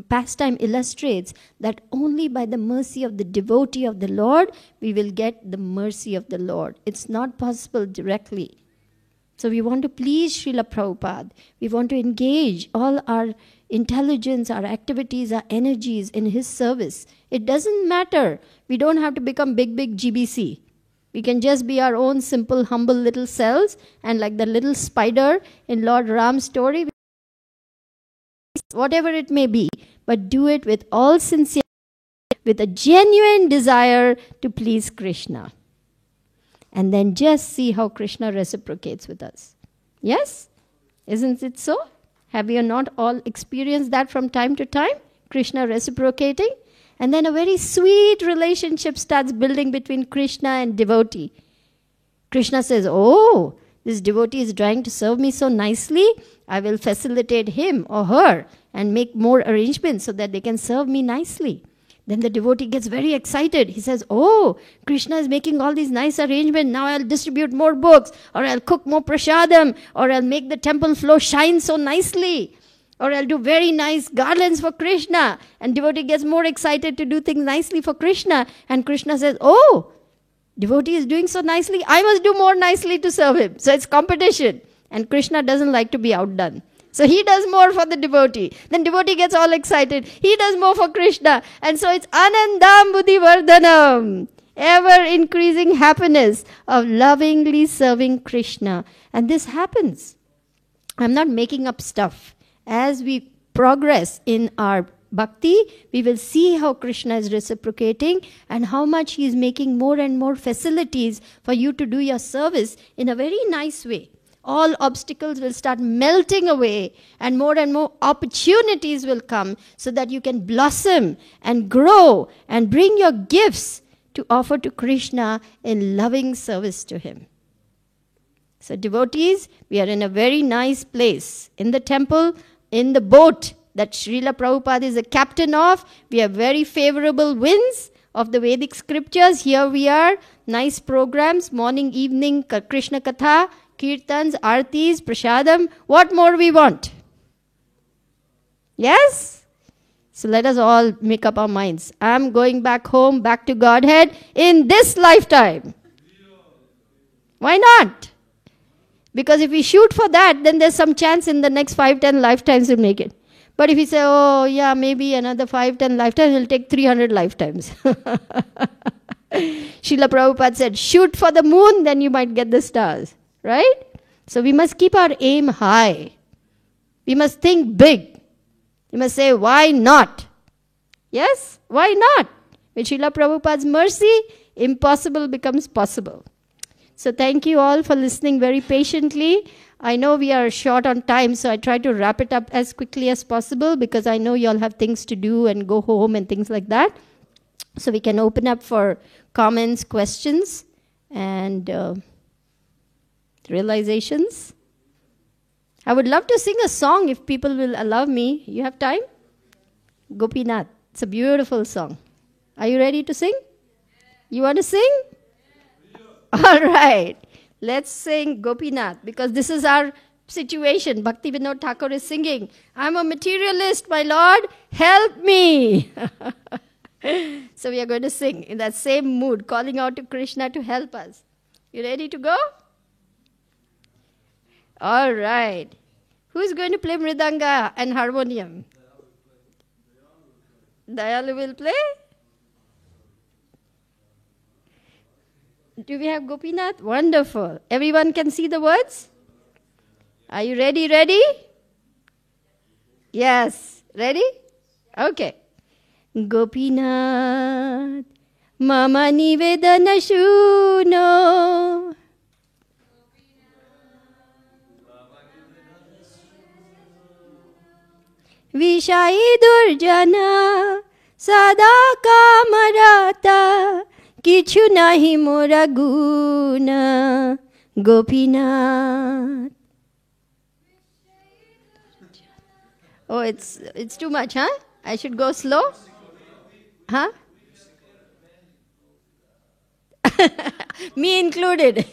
pastime illustrates that only by the mercy of the devotee of the Lord we will get the mercy of the Lord. It's not possible directly. So we want to please Srila Prabhupada. We want to engage all our intelligence, our activities, our energies in his service. It doesn't matter. We don't have to become big GBC. We can just be our own simple, humble little selves, and like the little spider in Lord Ram's story, whatever it may be, but do it with all sincerity, with a genuine desire to please Krishna. And then just see how Krishna reciprocates with us. Yes? Isn't it so? Have you not all experienced that from time to time? Krishna reciprocating? And then a very sweet relationship starts building between Krishna and devotee. Krishna says, oh, this devotee is trying to serve me so nicely, I will facilitate him or her and make more arrangements so that they can serve me nicely. Then the devotee gets very excited. He says, oh, Krishna is making all these nice arrangements. Now I'll distribute more books, or I'll cook more prasadam, or I'll make the temple floor shine so nicely, or I'll do very nice garlands for Krishna. And devotee gets more excited to do things nicely for Krishna. And Krishna says, oh, devotee is doing so nicely, I must do more nicely to serve him. So it's competition. And Krishna doesn't like to be outdone. So he does more for the devotee. Then devotee gets all excited. He does more for Krishna. And so it's Anandam Buddhi Vardhanam. Ever increasing happiness of lovingly serving Krishna. And this happens. I'm not making up stuff. As we progress in our bhakti, we will see how Krishna is reciprocating and how much he is making more and more facilities for you to do your service in a very nice way. All obstacles will start melting away and more opportunities will come so that you can blossom and grow and bring your gifts to offer to Krishna in loving service to him. So devotees, we are in a very nice place. In the temple, in the boat that Srila Prabhupada is the captain of, we have very favorable winds of the Vedic scriptures. Here we are, nice programs, morning, evening, Krishna Katha, Kirtans, Artis, Prasadam. What more we want? Yes? So let us all make up our minds. I'm going back home, back to Godhead in this lifetime. Why not? Because if we shoot for that, then there's some chance in the next 5-10 lifetimes to make it. But if we say, oh yeah, maybe another 5-10 lifetimes, it'll take 300 lifetimes. Srila Prabhupada said, shoot for the moon, then you might get the stars. Right? So we must keep our aim high. We must think big. We must say, why not? Yes? Why not? With Srila Prabhupada's mercy, impossible becomes possible. So thank you all for listening very patiently. I know we are short on time, so I try to wrap it up as quickly as possible because I know you all have things to do and go home and things like that. So we can open up for comments, questions, and realizations. I would love to sing a song if people will allow me. You have time? Gopinath. It's a beautiful song. Are you ready to sing? You want to sing? All right. Let's sing Gopinath because this is our situation. Bhakti Vinod Thakur is singing, I'm a materialist, my Lord, help me. So we are going to sing in that same mood, calling out to Krishna to help us. You ready to go? All right. Who is going to play mridanga and harmonium? Dayalu will play? Do we have Gopinath? Wonderful. Everyone can see the words? Are you ready? Ready? Yes. Ready? Okay. Gopinath, mama nivedana shuno. Vishai durjana sada kamarata kichu nahi mora guna. Gopinath. Oh, it's too much, huh? I should go slow? Huh? Me included.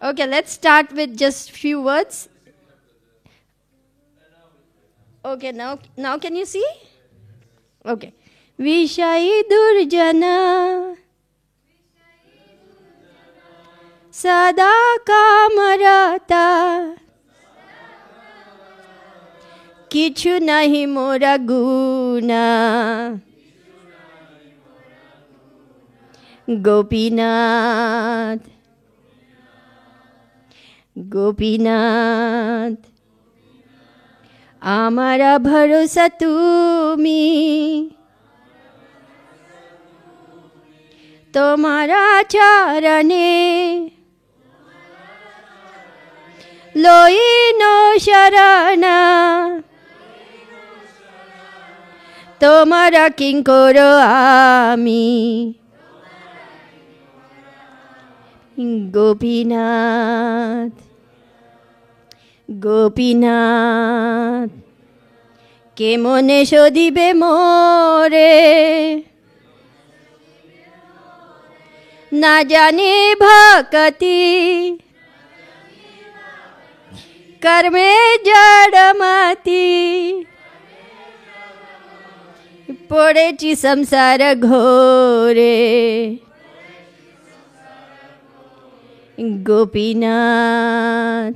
Okay, let's start with just few words. Okay, now can you see? Okay. Vishai durjana sada kamarata kichu nahi mora guna. Gopinath, Gopinath, amara bharosa tumi, tomara charane, loino sharana, tomara kinkoro ami. Gopinath, Gopinath, kemone shodibe more, na jane bhakati, karme jadamati, podechi samsara ghore. Gopinath,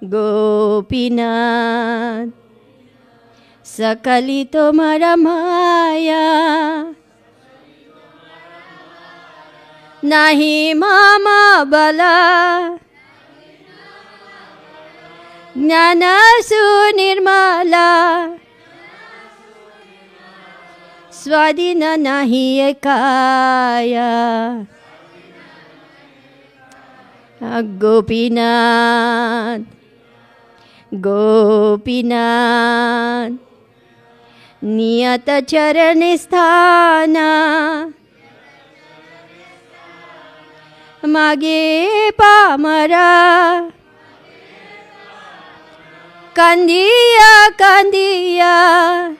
Gopinath, sakali tomara maya, nahi mama bala, jnana sunirmala, swadina nahi ekaya. Gopinath, Gopinath, niyata charane sthana, mage pamara, kandiya kandiya,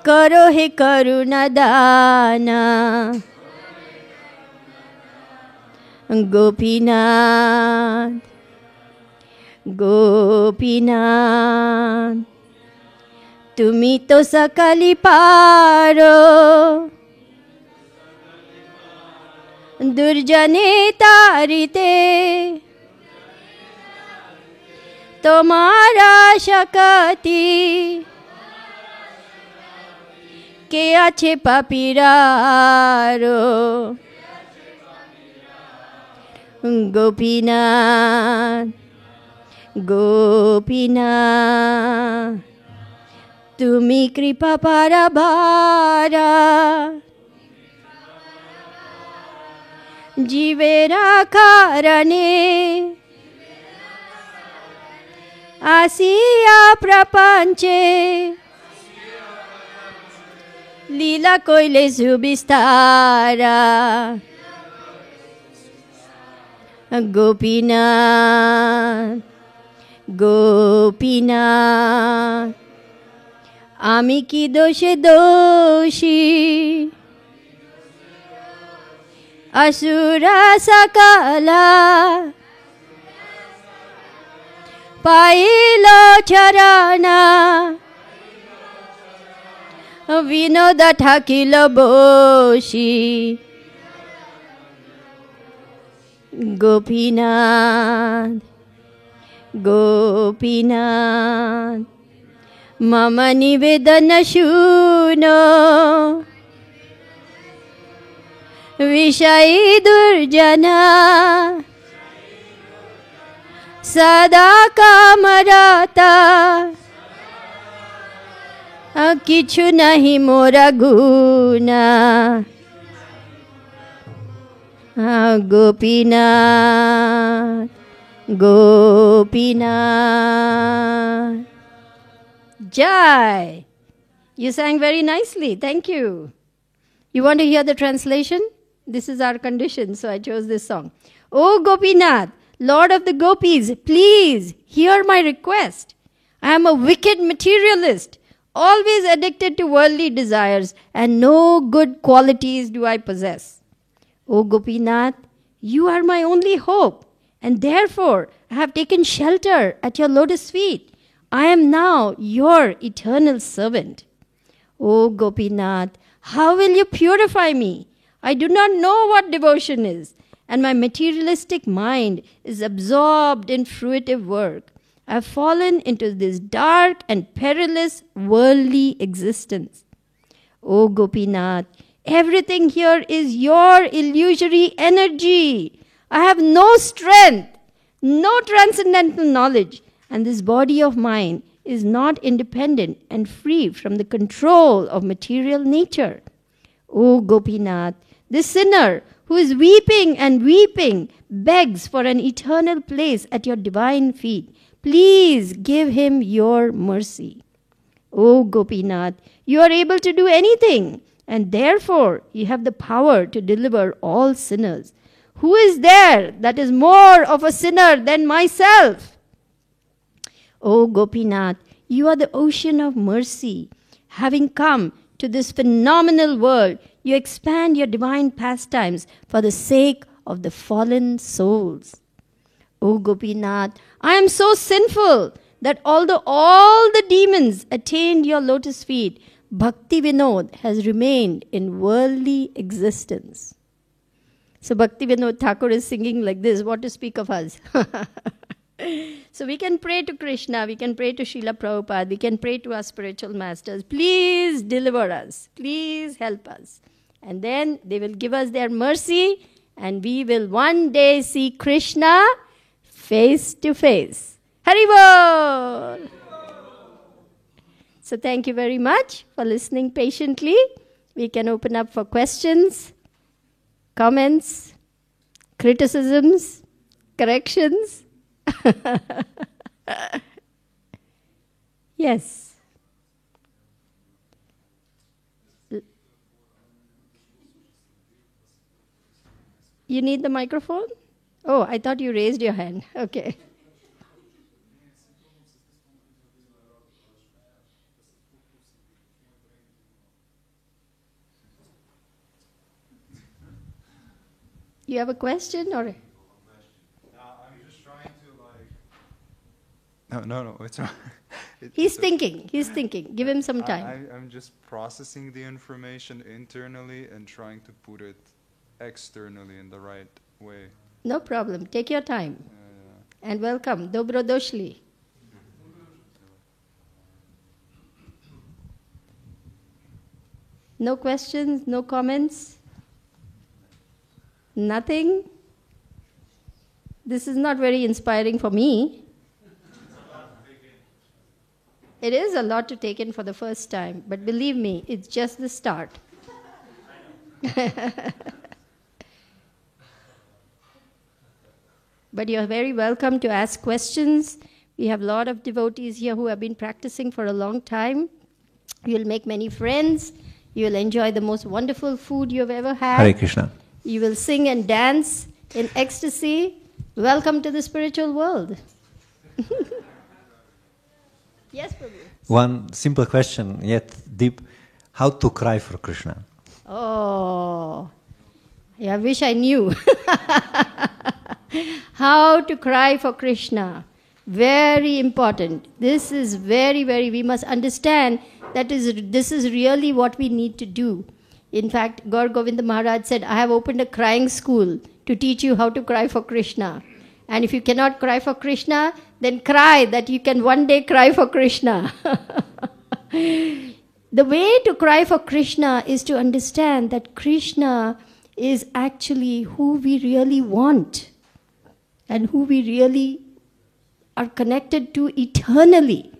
karo he karuna dana. Gopinath, Gopinath, tumi to sakali paro, durjane tarite, tomara shakati, ke ache papiraro. Gopinath, Gopinath, তুমি কৃপা পারাবারা জীবের কারণে আসিয়া প্রপঞ্চে লীলা কইলে সুবিস্তারা গোপীনাথ গোপীনাথ আমি কি দোষে দোষী असुरा सकला पाइलो चरणा विनोद ठाकिल बोशी गोपीनाथ गोपीनाथ मम निवेदन शूनो विषयी दुर्जना सदा कामरता किछु नहीं मोरा गुना Gopinath Gopinath Jai. You sang very nicely. Thank you. You want to hear the translation? This is our condition, so I chose this song. O Gopinath, Lord of the Gopis, please hear my request. I am a wicked materialist, always addicted to worldly desires, and no good qualities do I possess. O Gopinath, you are my only hope, and therefore I have taken shelter at your lotus feet. I am now your eternal servant. O Gopinath, how will you purify me? I do not know what devotion is, and my materialistic mind is absorbed in fruitive work. I have fallen into this dark and perilous worldly existence. O Gopinath, everything here is your illusory energy. I have no strength, no transcendental knowledge, and this body of mine is not independent and free from the control of material nature. O Gopinath, this sinner who is weeping and weeping begs for an eternal place at your divine feet. Please give him your mercy. O Gopinath, you are able to do anything, and therefore you have the power to deliver all sinners. Who is there that is more of a sinner than myself? O Gopinath, you are the ocean of mercy. Having come to this phenomenal world, you expand your divine pastimes for the sake of the fallen souls. O Gopinath, I am so sinful that although all the demons attained your lotus feet, Bhakti Vinod has remained in worldly existence. So Bhakti Vinod Thakur is singing like this. What to speak of us? So we can pray to Krishna, we can pray to Srila Prabhupada, we can pray to our spiritual masters. Please deliver us. Please help us. And then they will give us their mercy, and we will one day see Krishna face to face. Hari Bol! So thank you very much for listening patiently. We can open up for questions, comments, criticisms, corrections. Yes. You need the microphone? Oh, I thought you raised your hand. Okay. You have a question or? No, it's not. He's thinking. Give him some time. I'm just processing the information internally and trying to put it externally in the right way. No problem. Take your time. And welcome. Dobro doshli. No questions, no comments? Nothing? This is not very inspiring for me. It is a lot to take in for the first time, but believe me, it's just the start. But you're very welcome to ask questions. We have a lot of devotees here who have been practicing for a long time. You'll make many friends. You'll enjoy the most wonderful food you've ever had. Hare Krishna. You will sing and dance in ecstasy. Welcome to the spiritual world. Yes, Prabhu. One simple question, yet deep. How to cry for Krishna? Oh, I wish I knew. How to cry for Krishna. Very important. This is very, we must understand that this is really what we need to do. In fact, Gaur Govinda Maharaj said, I have opened a crying school to teach you how to cry for Krishna. And if you cannot cry for Krishna, then cry that you can one day cry for Krishna. The way to cry for Krishna is to understand that Krishna is actually who we really want and who we really are connected to eternally.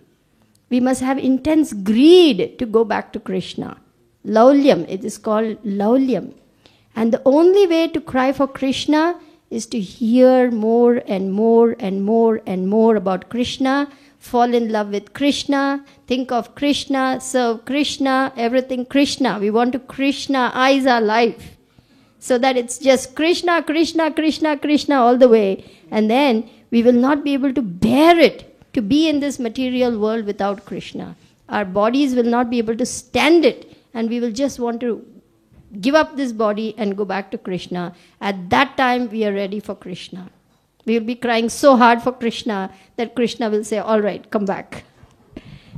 We must have intense greed to go back to Krishna. Laulyam, it is called laulyam. And the only way to cry for Krishna is to hear more and more and more and more about Krishna, fall in love with Krishna, think of Krishna, serve Krishna, everything Krishna. We want to Krishna-ize our life so that it's just Krishna, Krishna, Krishna, Krishna all the way. And then we will not be able to bear it to be in this material world without Krishna. Our bodies will not be able to stand it, and we will just want to give up this body and go back to Krishna. At that time, we are ready for Krishna. We will be crying so hard for Krishna that Krishna will say, all right, come back.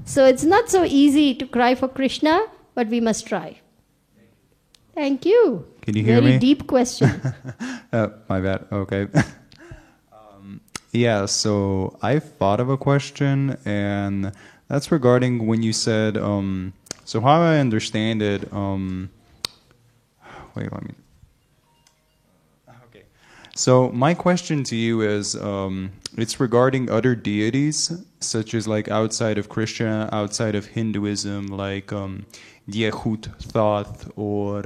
So it's not so easy to cry for Krishna, but we must try. Thank you. Can you hear me? Very deep question. My bad. Okay. Yeah, so I thought of a question, and that's regarding when you said, so how I understand it, wait, let me, okay. So my question to you is, it's regarding other deities, such as like outside of Krishna, outside of Hinduism, like Diekhut, Thoth, or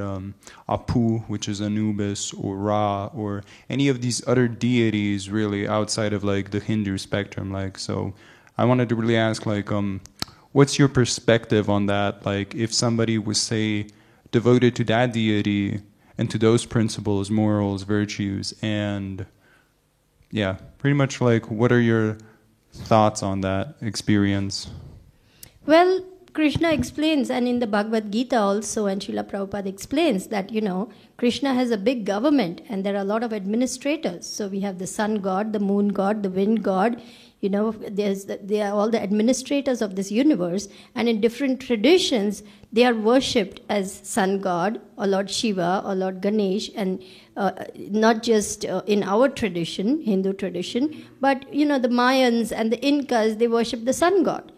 Apu, which is Anubis, or Ra, or any of these other deities really outside of like the Hindu spectrum. Like, so I wanted to really ask, like, what's your perspective on that? Like, if somebody was, say, devoted to that deity and to those principles, morals, virtues, and yeah, pretty much like, what are your thoughts on that experience? Well, Krishna explains, and in the Bhagavad Gita also, and Srila Prabhupada explains that, Krishna has a big government and there are a lot of administrators. So we have the sun god, the moon god, the wind god, they are all the administrators of this universe, and in different traditions, they are worshipped as sun god, or Lord Shiva, or Lord Ganesh, and not just in our tradition, Hindu tradition, but, the Mayans and the Incas, they worship the sun god.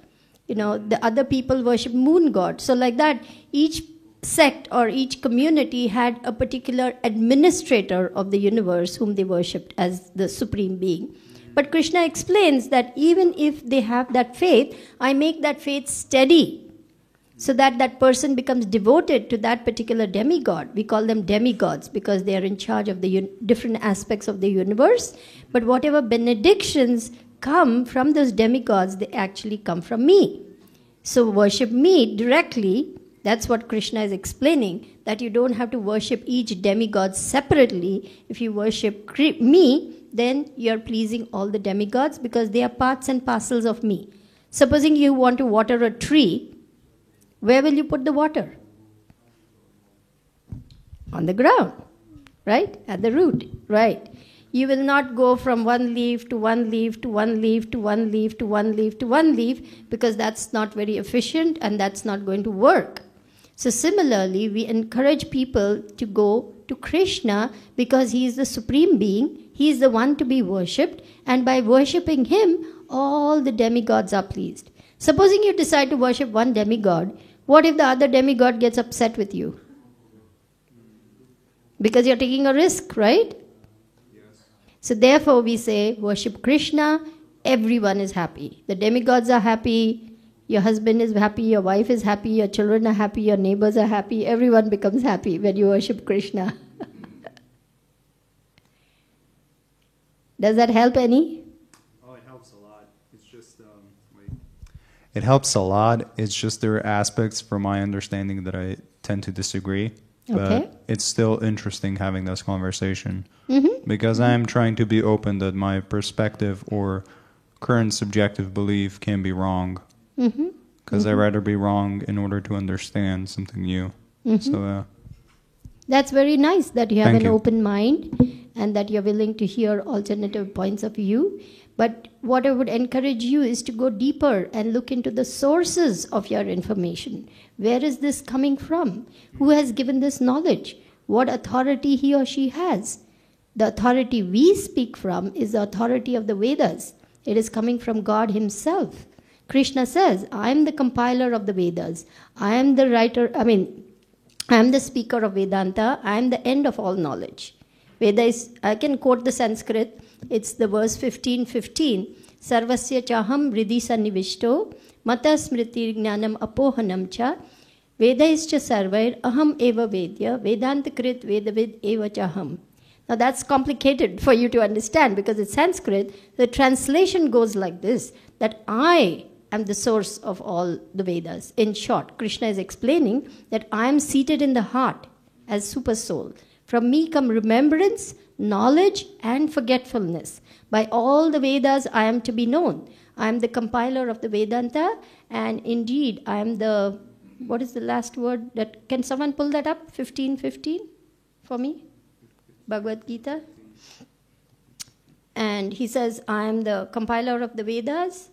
The other people worship moon god. So like that, each sect or each community had a particular administrator of the universe whom they worshipped as the supreme being. But Krishna explains that even if they have that faith, I make that faith steady so that that person becomes devoted to that particular demigod. We call them demigods because they are in charge of the different aspects of the universe. But whatever benedictions come from those demigods, they actually come from me. So worship me directly. That's what Krishna is explaining, that you don't have to worship each demigod separately. If you worship me, then you're pleasing all the demigods because they are parts and parcels of me. Supposing you want to water a tree, where will you put the water? On the ground, right? At the root, right? You will not go from one leaf to one leaf to one leaf to one leaf to one leaf to one leaf, because that's not very efficient and that's not going to work. So similarly, we encourage people to go to Krishna because he is the supreme being. He is the one to be worshipped, and by worshipping him, all the demigods are pleased. Supposing you decide to worship one demigod, what if the other demigod gets upset with you? Because you're taking a risk, right? So therefore we say, worship Krishna, everyone is happy. The demigods are happy, Your husband is happy, your wife is happy, your children are happy, your neighbors are happy, everyone becomes happy when you worship Krishna. Does that help any? Oh, it helps a lot. It's just, It helps a lot. It's just there are aspects from my understanding that I tend to disagree. Okay. But it's still interesting having this conversation. Mm-hmm. Because I'm trying to be open that my perspective or current subjective belief can be wrong. Mm-hmm. Because I'd rather be wrong in order to understand something new. Mm-hmm. So, That's very nice that you have Thank an you. open mind and that you're willing to hear alternative points of view. But what I would encourage you is to go deeper and look into the sources of your information. Where is this coming from? Who has given this knowledge? What authority he or she has? The authority we speak from is the authority of the Vedas. It is coming from God himself. Krishna says, I am the compiler of the Vedas. I am the writer, I am the speaker of Vedanta. I am the end of all knowledge. Veda is, I can quote the Sanskrit. It's the verse 15:15. Sarvasya chaham riddhi sannivishto mata smriti jnanam apohanam cha vedaischa sarvair aham eva vedya vedantakrit vedavid eva chaham. Now that's complicated for you to understand because it's Sanskrit. The translation goes like this, that I am the source of all the Vedas. In short, Krishna is explaining that I am seated in the heart as super soul. From me come remembrance, knowledge and forgetfulness. By all the Vedas I am to be known. I am the compiler of the Vedanta, and indeed I am the, what is the last word? That can someone pull that up? 15:15 for me? Bhagavad Gita. And he says, I am the compiler of the Vedas.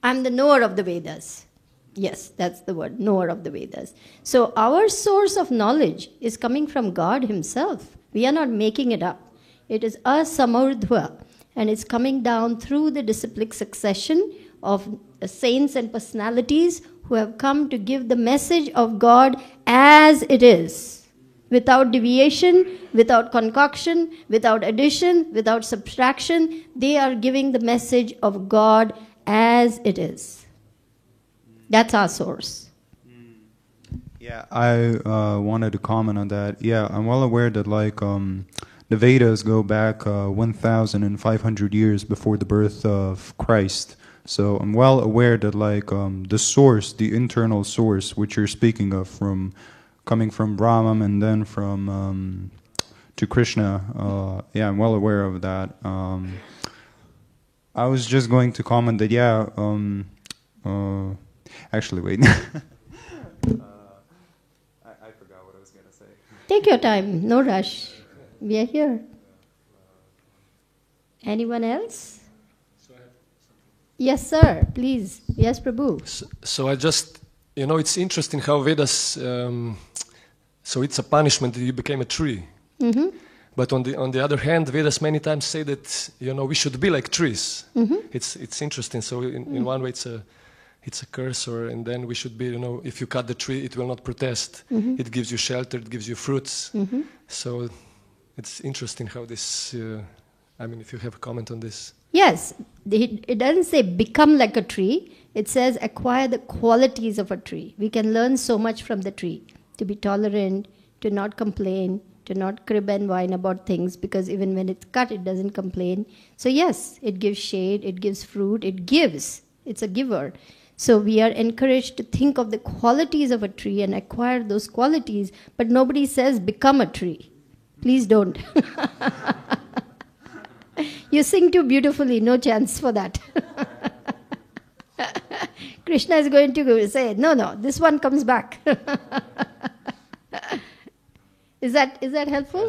I am the knower of the Vedas. Yes, that's the word, knower of the Vedas. So our source of knowledge is coming from God himself. We are not making it up. It is asamurdhva, and it's coming down through the disciplic succession of saints and personalities who have come to give the message of God as it is, without deviation, without concoction, without addition, without subtraction. They are giving the message of God as it is. That's our source. yeah, I wanted to comment on that. Yeah, I'm well aware that the Vedas go back 1,500 years before the birth of Christ. So I'm well aware that the source, the internal source, which you're speaking of, from coming from Brahman and then from to Krishna. Yeah, I'm well aware of that. I was just going to comment that actually, wait. I forgot what I was going to say. Take your time, no rush. We are here. Anyone else? Yes, sir, please. Yes, Prabhu. So I just, it's interesting how Vedas, so it's a punishment that you became a tree. Mm-hmm. But on the other hand, Vedas many times say that, we should be like trees. Mm-hmm. It's interesting. So in one way it's a curse, and then we should be, if you cut the tree, it will not protest. Mm-hmm. It gives you shelter, it gives you fruits. Mm-hmm. So it's interesting how this, if you have a comment on this. Yes, it doesn't say become like a tree. It says acquire the qualities of a tree. We can learn so much from the tree. To be tolerant, to not complain, to not crib and whine about things, because even when it's cut, it doesn't complain. So yes, it gives shade, it gives fruit, it gives. It's a giver. So we are encouraged to think of the qualities of a tree and acquire those qualities, but nobody says become a tree. Please don't. You sing too beautifully, no chance for that. Krishna is going to say, no, this one comes back. Is that helpful?